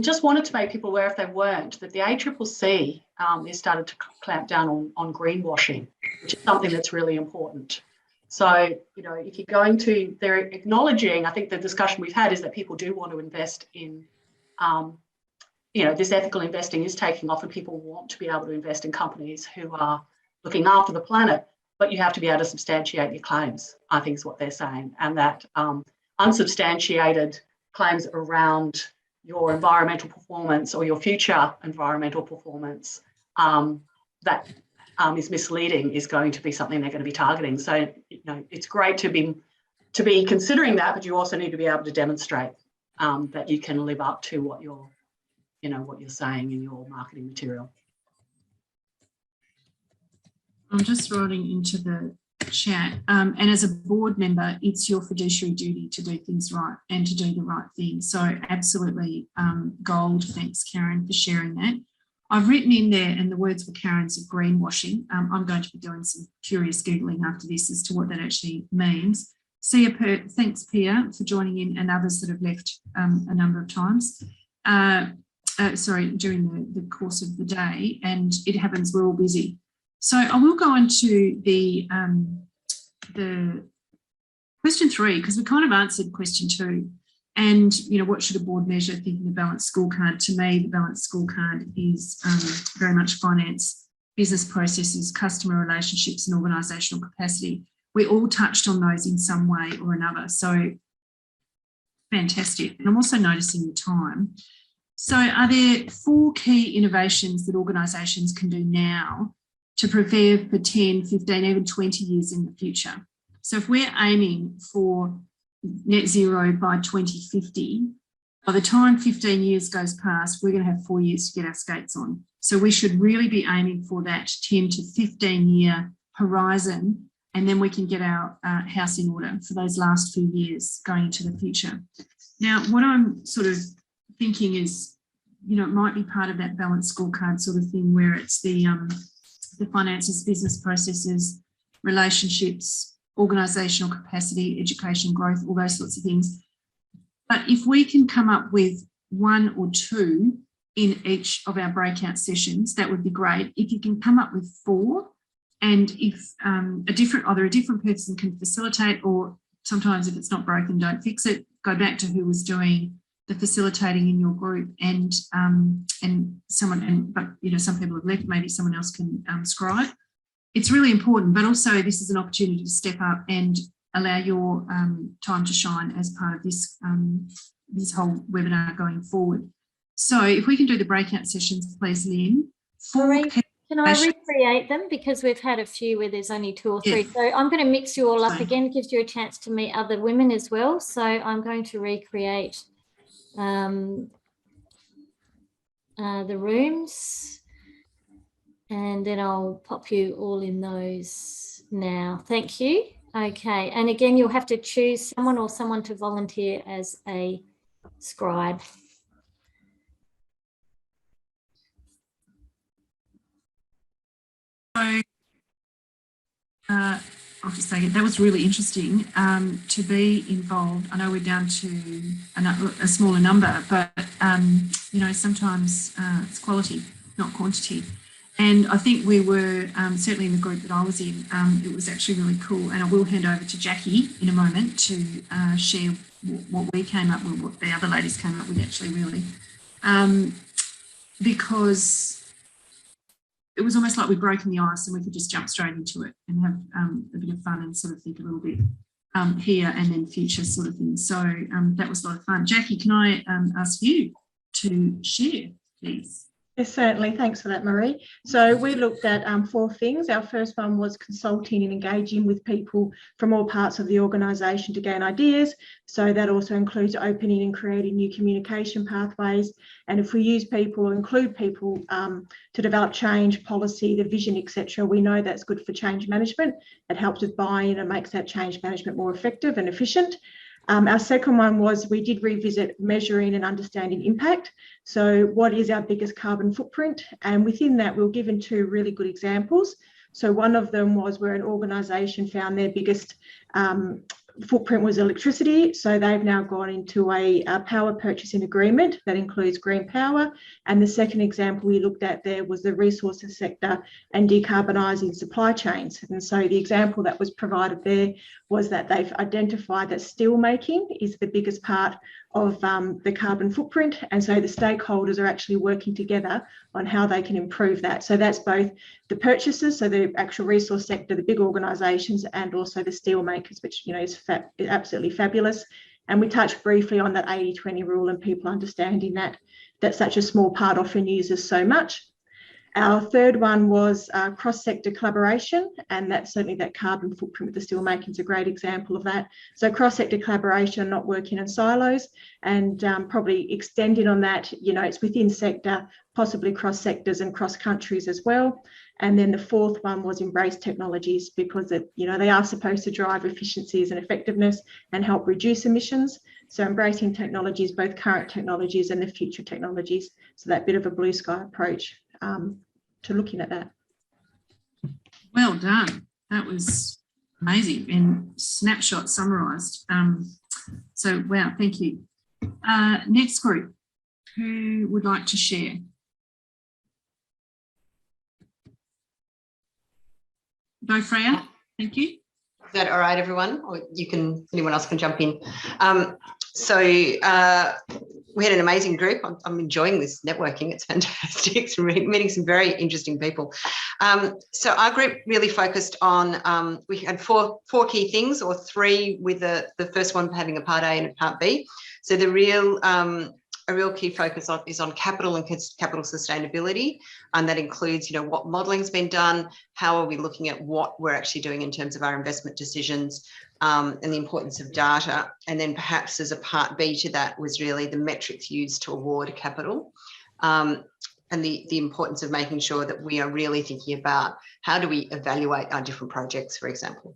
just wanted to make people aware, if they weren't, that the ACCC has started to clamp down on greenwashing, which is something that's really important. So, if you're going to, they're acknowledging, I think the discussion we've had is that people do want to invest in, this ethical investing is taking off, and people want to be able to invest in companies who are looking after the planet, but you have to be able to substantiate your claims, I think is what they're saying. And that unsubstantiated claims around your environmental performance or your future environmental performance that is misleading is going to be something they're going to be targeting. So, it's great to be considering that, but you also need to be able to demonstrate that you can live up to what you're saying in your marketing material. I'm just writing into the chat. And as a board member, it's your fiduciary duty to do things right and to do the right thing. So absolutely gold. Thanks, Karen, for sharing that. I've written in there, and the words were Karen's, of greenwashing. I'm going to be doing some curious Googling after this as to what that actually means. Thanks, Pia, for joining in, and others that have left a number of times. During the course of the day, and it happens, we're all busy. So I will go on to the question 3, because we kind of answered question 2. And, what should a board measure, thinking the balanced scorecard? To me, the balanced scorecard is very much finance, business processes, customer relationships, and organisational capacity. We all touched on those in some way or another. So fantastic. And I'm also noticing the time. So are there 4 key innovations that organisations can do now to prepare for 10, 15, even 20 years in the future? So if we're aiming for net zero by 2050, by the time 15 years goes past, we're going to have 4 years to get our skates on. So we should really be aiming for that 10 to 15 year horizon, and then we can get our house in order for those last few years going into the future. Now, what I'm sort of thinking is, it might be part of that balanced scorecard sort of thing, where it's the finances, business processes, relationships, organisational capacity, education, growth, all those sorts of things. But if we can come up with 1 or 2 in each of our breakout sessions, that would be great. If you can come up with 4, and if either a different person can facilitate, or sometimes if it's not broken, don't fix it, go back to who was doing the facilitating in your group, and some people have left, maybe someone else can scribe. It's really important, but also this is an opportunity to step up and allow your time to shine as part of this this whole webinar going forward. So if we can do the breakout sessions, please, Lyn. Can I recreate them, because we've had a few where there's only 2 or 3. Yeah. So I'm going to mix you all up again. It gives you a chance to meet other women as well. So I'm going to recreate the rooms, and then I'll pop you all in those now. Thank you. Okay, and again, you'll have to choose someone to volunteer as a scribe. So I'll just say it, that was really interesting to be involved. I know we're down to a smaller number, but you know, sometimes it's quality, not quantity. And I think we were certainly in the group that I was in. It was actually really cool. And I will hand over to Jackie in a moment to share what we came up with, what the other ladies came up with, actually, really, because it was almost like we'd broken the ice and we could just jump straight into it and have a bit of fun and sort of think a little bit here and then future sort of things. So that was a lot of fun. Jackie, can I ask you to share, please? Yes, certainly. Thanks for that, Maree. So we looked at 4 things. Our first one was consulting and engaging with people from all parts of the organisation to gain ideas. So that also includes opening and creating new communication pathways. And if we use people, include people to develop change, policy, the vision, etc., we know that's good for change management. It helps with buy-in and makes that change management more effective and efficient. Our second one was we did revisit measuring and understanding impact. So what is our biggest carbon footprint? And within that, we were given 2 really good examples. So one of them was where an organisation found their biggest footprint was electricity. So they've now gone into a power purchasing agreement that includes green power. And the second example we looked at there was the resources sector and decarbonising supply chains. And so the example that was provided there was that they've identified that steel making is the biggest part of the carbon footprint. And so the stakeholders are actually working together on how they can improve that. So that's both the purchasers, so the actual resource sector, the big organisations, and also the steel makers, which, you know, is absolutely fabulous. And we touched briefly on that 80-20 rule and people understanding that such a small part often uses so much. Our third one was cross-sector collaboration, and that's certainly that carbon footprint with the steel making is a great example of that. So cross-sector collaboration, not working in silos, and probably extending on that, you know, it's within sector, possibly cross sectors and cross countries as well. And then the fourth one was embrace technologies, because you know, they are supposed to drive efficiencies and effectiveness and help reduce emissions. So embracing technologies, both current technologies and the future technologies. So that bit of a blue sky approach to looking at that. Well done. That was amazing and snapshot summarised. So, wow, thank you. Next group, who would like to share? Go, Freya. Thank you. Is that all right, everyone? Or anyone else can jump in. We had an amazing group. I'm enjoying this networking. It's fantastic. It's meeting some very interesting people. So our group really focused on, we had four key things, or 3, with the first one having a part A and a part B. So a real key focus is on capital and capital sustainability, and that includes, you know, what modeling's been done, how are we looking at what we're actually doing in terms of our investment decisions, and the importance of data. And then perhaps as a part B to that was really the metrics used to award capital, and the importance of making sure that we are really thinking about how do we evaluate our different projects, for example.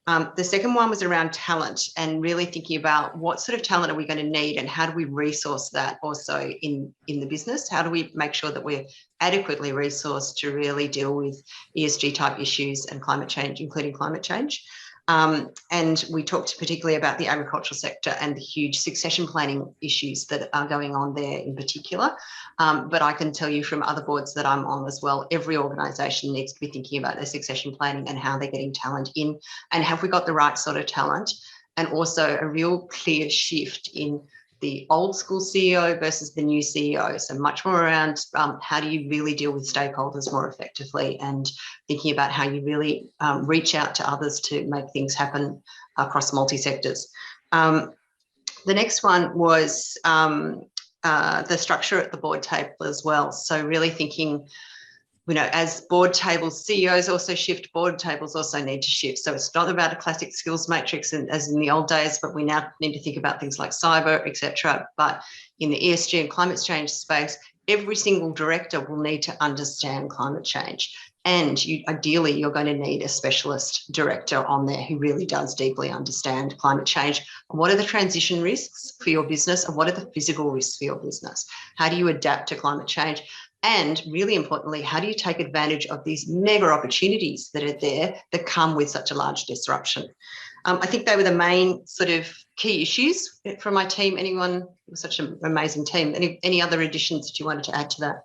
The second one was around talent, and really thinking about what sort of talent are we going to need and how do we resource that also in the business? How do we make sure that we're adequately resourced to really deal with ESG type issues and climate change, including climate change? And we talked particularly about the agricultural sector and the huge succession planning issues that are going on there in particular. But I can tell you from other boards that I'm on as well, every organisation needs to be thinking about their succession planning and how they're getting talent in, and have we got the right sort of talent, and also a real clear shift in the old school CEO versus the new CEO. So much more around how do you really deal with stakeholders more effectively, and thinking about how you really reach out to others to make things happen across multi-sectors. The next one was the structure at the board table as well. So really thinking, you know, as board tables, CEOs also shift, board tables also need to shift. So it's not about a classic skills matrix as in the old days, but we now need to think about things like cyber, etc. But in the ESG and climate change space, every single director will need to understand climate change And ideally, you're going to need a specialist director on there who really does deeply understand climate change. What are the transition risks for your business, and what are the physical risks for your business? How do you adapt to climate change? And really importantly, how do you take advantage of these mega opportunities that are there that come with such a large disruption? I think they were the main sort of key issues from my team. Anyone? It was such an amazing team. Any other additions that you wanted to add to that?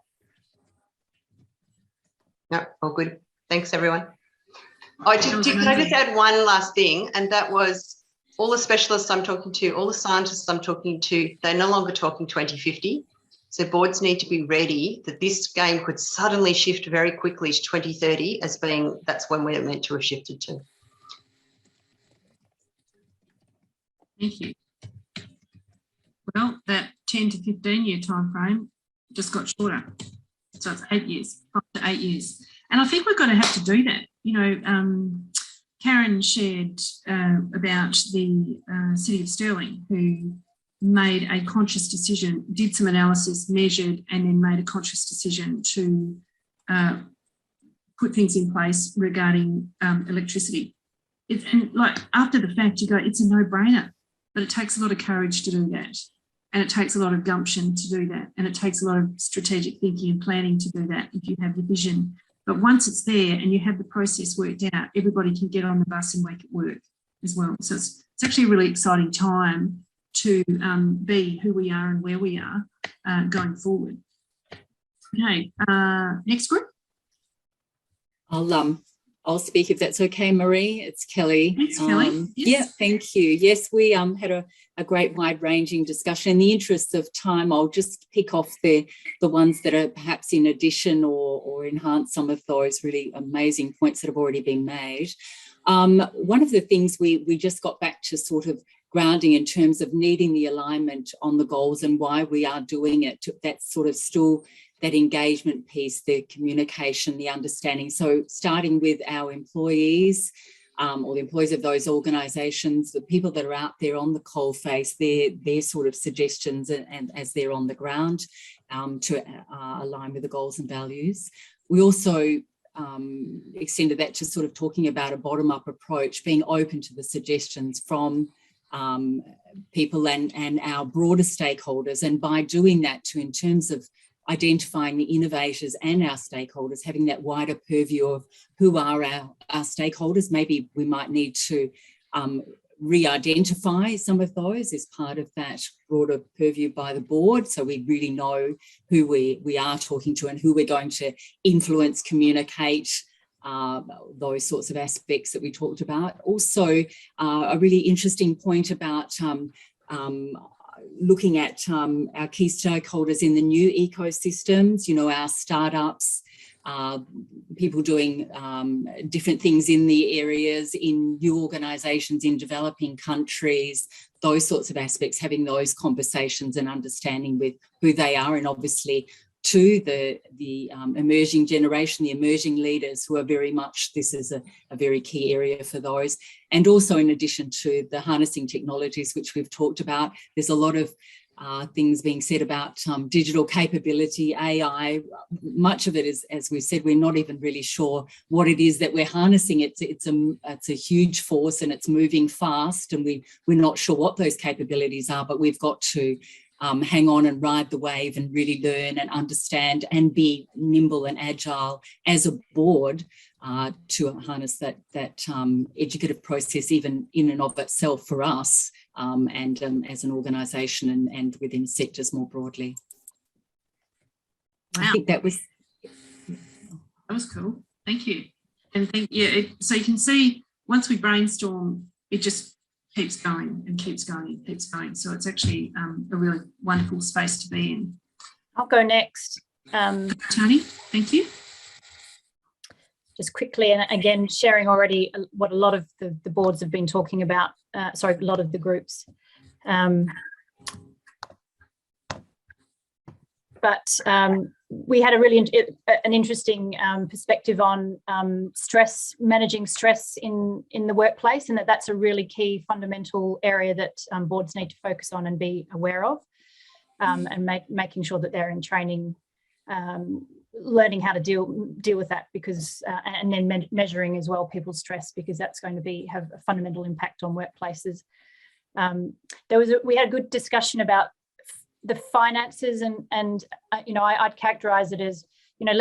No, all good. Thanks, everyone. Can I just add one last thing? And that was all the specialists I'm talking to, all the scientists I'm talking to, they're no longer talking 2050. So boards need to be ready that this game could suddenly shift very quickly to 2030 as being, that's when we're meant to have shifted to. Thank you. Well, that 10 to 15 year time frame just got shorter. So it's 8 years, 5 to 8 years. And I think we're going to have to do that. You know, Karen shared about the City of Stirling, who made a conscious decision, did some analysis, measured, and then made a conscious decision to put things in place regarding electricity. And like after the fact, you go, it's a no-brainer, but it takes a lot of courage to do that. And it takes a lot of gumption to do that. And it takes a lot of strategic thinking and planning to do that if you have the vision. But once it's there and you have the process worked out, everybody can get on the bus and make it work as well. So it's actually a really exciting time to be who we are and where we are going forward. Okay, next group. I'll speak if that's okay, Maree. It's Kelly. Thanks, Kelly. Yes. Yeah, thank you. Yes, we had a great wide-ranging discussion. In the interest of time, I'll just pick off the ones that are perhaps in addition or enhance some of those really amazing points that have already been made. One of the things we just got back to sort of grounding in terms of needing the alignment on the goals and why we are doing it. That's sort of still that engagement piece, the communication, the understanding. So starting with our employees or the employees of those organisations, the people that are out there on the coalface, their sort of suggestions and as they're on the ground to align with the goals and values. We also extended that to sort of talking about a bottom-up approach, being open to the suggestions from people and our broader stakeholders. And by doing that in terms of identifying the innovators and our stakeholders, having that wider purview of who are our stakeholders. Maybe we might need to re-identify some of those as part of that broader purview by the board, so we really know who we are talking to and who we're going to influence, communicate, those sorts of aspects that we talked about. Also, a really interesting point about looking at our key stakeholders in the new ecosystems, you know, our startups, people doing different things in the areas, in new organisations, in developing countries, those sorts of aspects, having those conversations and understanding with who they are, and obviously to the emerging generation, the emerging leaders who are very much, this is a very key area for those. And also in addition to the harnessing technologies, which we've talked about, there's a lot of things being said about digital capability, AI. Much of it is, as we've said, we're not even really sure what it is that we're harnessing. It's a huge force and it's moving fast, and we're not sure what those capabilities are, but we've got to hang on and ride the wave and really learn and understand and be nimble and agile as a board to harness that educative process, even in and of itself for us and as an organisation and within sectors more broadly. Wow. I think that was cool. Thank you. And so you can see once we brainstorm, it just keeps going and keeps going and keeps going. So it's actually a really wonderful space to be in. I'll go next. Tony, thank you. Just quickly, and again, sharing already what a lot of the boards have been talking about, a lot of the groups. But we had a really an interesting perspective on stress, managing stress in the workplace, and that's a really key fundamental area that boards need to focus on and be aware of, and making sure that they're in training learning how to deal with that, because and then measuring as well people's stress, because that's going to have a fundamental impact on workplaces. We had a good discussion about the finances, and you know, I'd characterize it as, you know,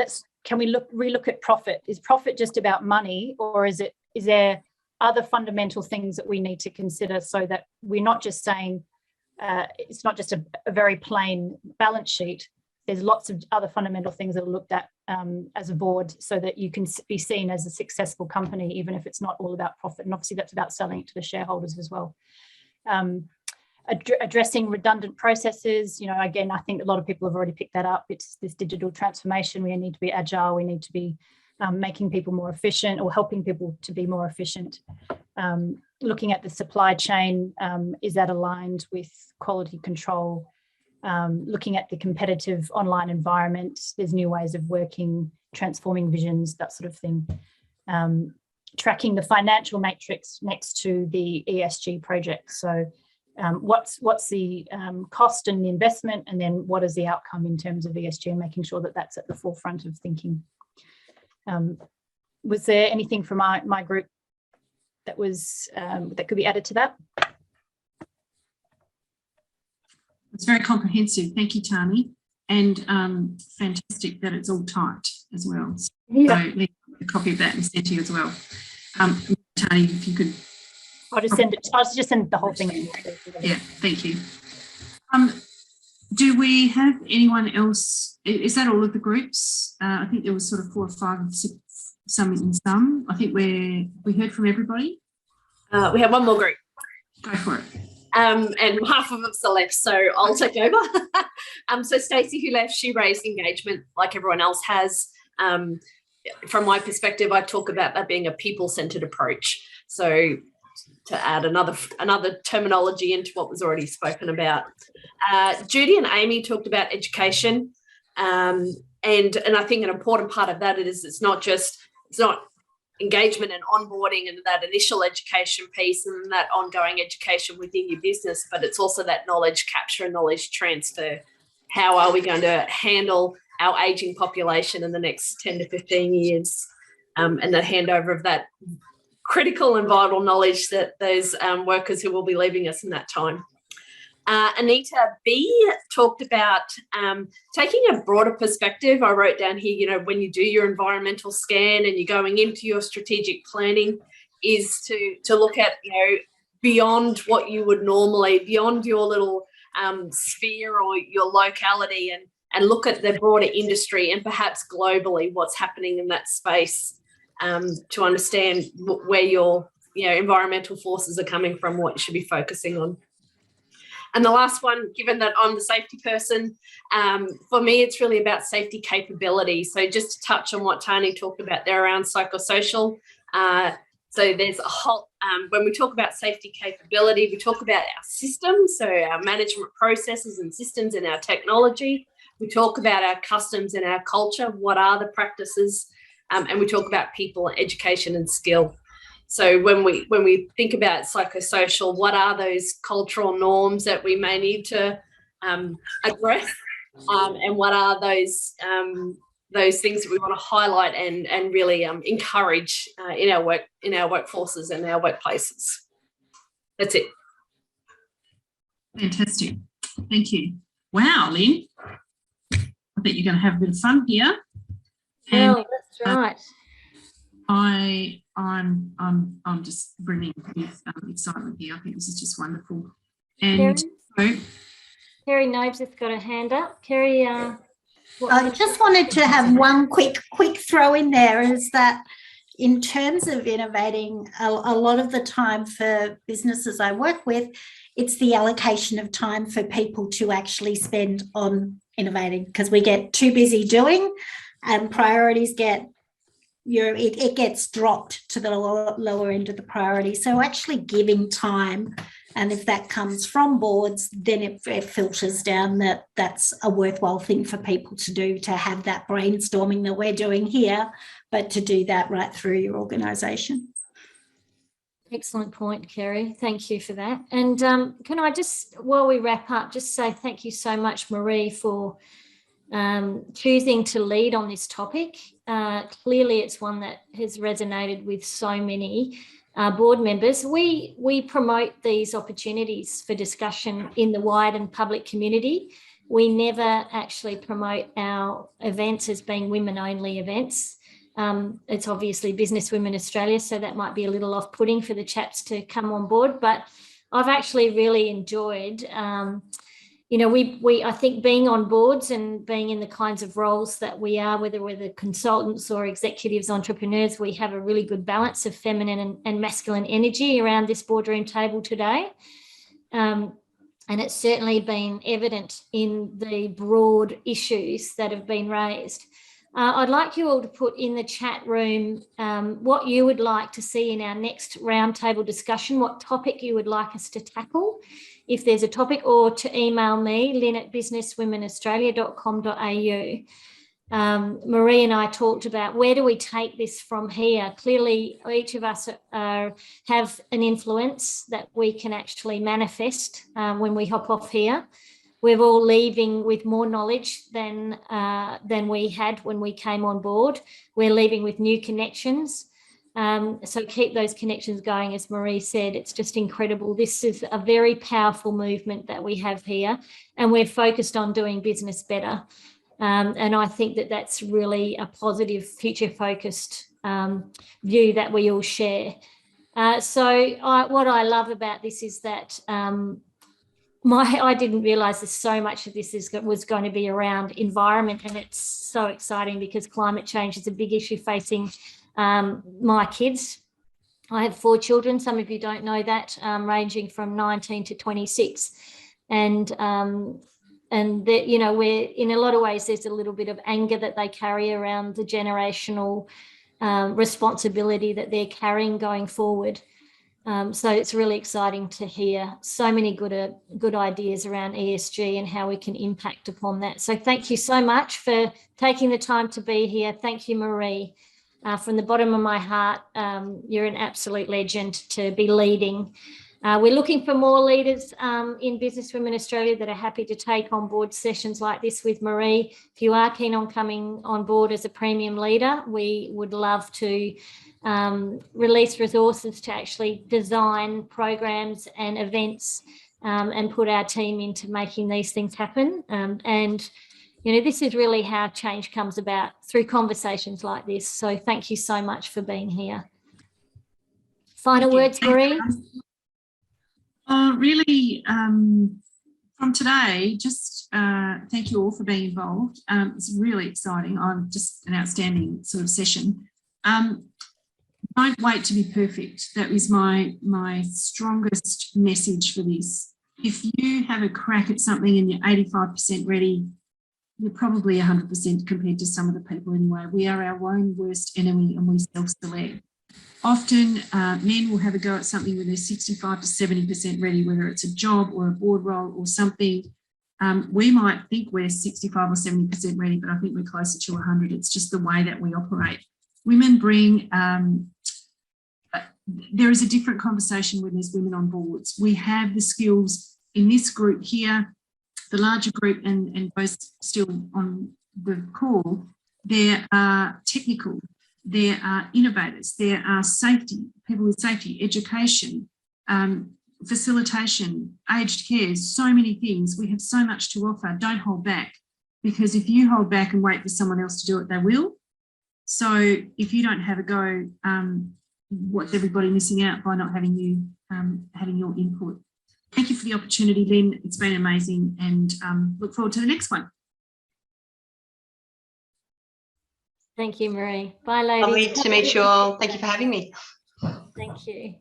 can we relook at profit? Is profit just about money, or is there other fundamental things that we need to consider, so that we're not just saying it's not just a very plain balance sheet. There's lots of other fundamental things that are looked at as a board, so that you can be seen as a successful company, even if it's not all about profit. And obviously that's about selling it to the shareholders as well. Addressing redundant processes, you know, again, I think a lot of people have already picked that up. It's this digital transformation. We need to be agile. We need to be making people more efficient, or helping people to be more efficient. Looking at the supply chain, is that aligned with quality control? Looking at the competitive online environment, there's new ways of working, transforming visions, that sort of thing. Tracking the financial matrix next to the ESG project. So what's the cost and the investment, and then what is the outcome in terms of ESG, and making sure that that's at the forefront of thinking. Was there anything from my group that was that could be added to that? It's very comprehensive. Thank you, Tani. And fantastic that it's all typed as well. Yeah. So let's get a copy of that and send to you as well. Tani, if you could. I'll just send the whole thing. Yeah, thank you. Do we have anyone else? Is that all of the groups? I think there was sort of 4 or 5, 6, some in some. I think we heard from everybody. We have one more group. Go for it. And half of us are left, so I'll take over. So Stacey, who left, she raised engagement like everyone else has. From my perspective, I talk about that being a people-centered approach. So to add another terminology into what was already spoken about. Judy and Amy talked about education, and I think an important part of that is it's not engagement and onboarding and that initial education piece and that ongoing education within your business, but it's also that knowledge capture and knowledge transfer. How are we going to handle our aging population in the next 10 to 15 years, and the handover of that critical and vital knowledge that those workers who will be leaving us in that time. Anita B talked about taking a broader perspective. I wrote down here, you know, when you do your environmental scan and you're going into your strategic planning, is to look at, you know, beyond what you would normally, beyond your little sphere or your locality, and look at the broader industry and perhaps globally what's happening in that space, to understand where your, you know, environmental forces are coming from, what you should be focusing on. And the last one, given that I'm the safety person, for me, it's really about safety capability. So just to touch on what Tani talked about there around psychosocial. So there's a whole, when we talk about safety capability, we talk about our systems, so our management processes and systems and our technology. We talk about our customs and our culture, what are the practices, and we talk about people, education and skill. So when we think about psychosocial, what are those cultural norms that we may need to address, and what are those things that we want to highlight and really encourage in our workforces and our workplaces. That's it. Fantastic. Thank you. Wow, Lyn. I bet you're going to have a bit of fun here. Well, that's right. I'm just brimming with excitement here. I think this is just wonderful. And Kerry Nobes has got a hand up. Kerry, I just wanted to have one quick throw in there, is that in terms of innovating, a lot of the time for businesses I work with, it's the allocation of time for people to actually spend on innovating, because we get too busy doing, and priorities get, it gets dropped to the lower end of the priority. So actually giving time, and if that comes from boards, then it filters down that that's a worthwhile thing for people to do, to have that brainstorming that we're doing here, but to do that right through your organisation. Excellent point, Kerry. Thank you for that. And can I just, while we wrap up, just say thank you so much, Maree, for choosing to lead on this topic. Clearly, it's one that has resonated with so many board members. We promote these opportunities for discussion in the wide and public community. We never actually promote our events as being women-only events. It's obviously Business Women Australia, so that might be a little off-putting for the chaps to come on board, but I've actually really enjoyed, you know, I think being on boards and being in the kinds of roles that we are, whether we're the consultants or executives, entrepreneurs, we have a really good balance of feminine and masculine energy around this boardroom table today. And it's certainly been evident in the broad issues that have been raised. I'd like you all to put in the chat room what you would like to see in our next roundtable discussion, what topic you would like us to tackle, if there's a topic, or to email me, lyn@businesswomenaustralia.com.au. Maree and I talked about where do we take this from here. Clearly, each of us have an influence that we can actually manifest when we hop off here. We're all leaving with more knowledge than we had when we came on board. We're leaving with new connections. So keep those connections going, as Maree said. It's just incredible. This is a very powerful movement that we have here, and we're focused on doing business better. And I think that that's really a positive, future-focused view that we all share. What I love about this is that I didn't realise so much of this was going to be around environment, and it's so exciting because climate change is a big issue facing my kids. I have 4 children. Some of you don't know that, ranging from 19 to 26, and that, you know, we're in a lot of ways there's a little bit of anger that they carry around the generational responsibility that they're carrying going forward. So it's really exciting to hear so many good ideas around ESG and how we can impact upon that. So thank you so much for taking the time to be here. Thank you, Maree. From the bottom of my heart, you're an absolute legend to be leading. We're looking for more leaders in Business Women Australia that are happy to take on board sessions like this with Maree. If you are keen on coming on board as a premium leader, we would love to release resources to actually design programs and events and put our team into making these things happen. And, you know, this is really how change comes about, through conversations like this. So thank you so much for being here. Final words, Maree? Really, from today, just thank you all for being involved. It's really exciting. Just an outstanding sort of session. Don't wait to be perfect. That is my strongest message for this. If you have a crack at something and you're 85% ready, you're probably 100% compared to some of the people anyway. We are our own worst enemy, and we self-select. Often men will have a go at something when they're 65 to 70% ready, whether it's a job or a board role or something. We might think we're 65 or 70% ready, but I think we're closer to 100. It's just the way that we operate. Women bring, there is a different conversation when there's women on boards. We have the skills in this group here, the larger group, and those still on the call. There are technical, there are innovators, there are safety, people with safety, education, facilitation, aged care, so many things. We have so much to offer. Don't hold back, because if you hold back and wait for someone else to do it, they will. So if you don't have a go, what's everybody missing out by not having you having your input? Thank you for the opportunity, Lyn. It's been amazing, and look forward to the next one. Thank you, Maree. Bye, ladies. Lovely to meet you all. Thank you for having me. Thank you.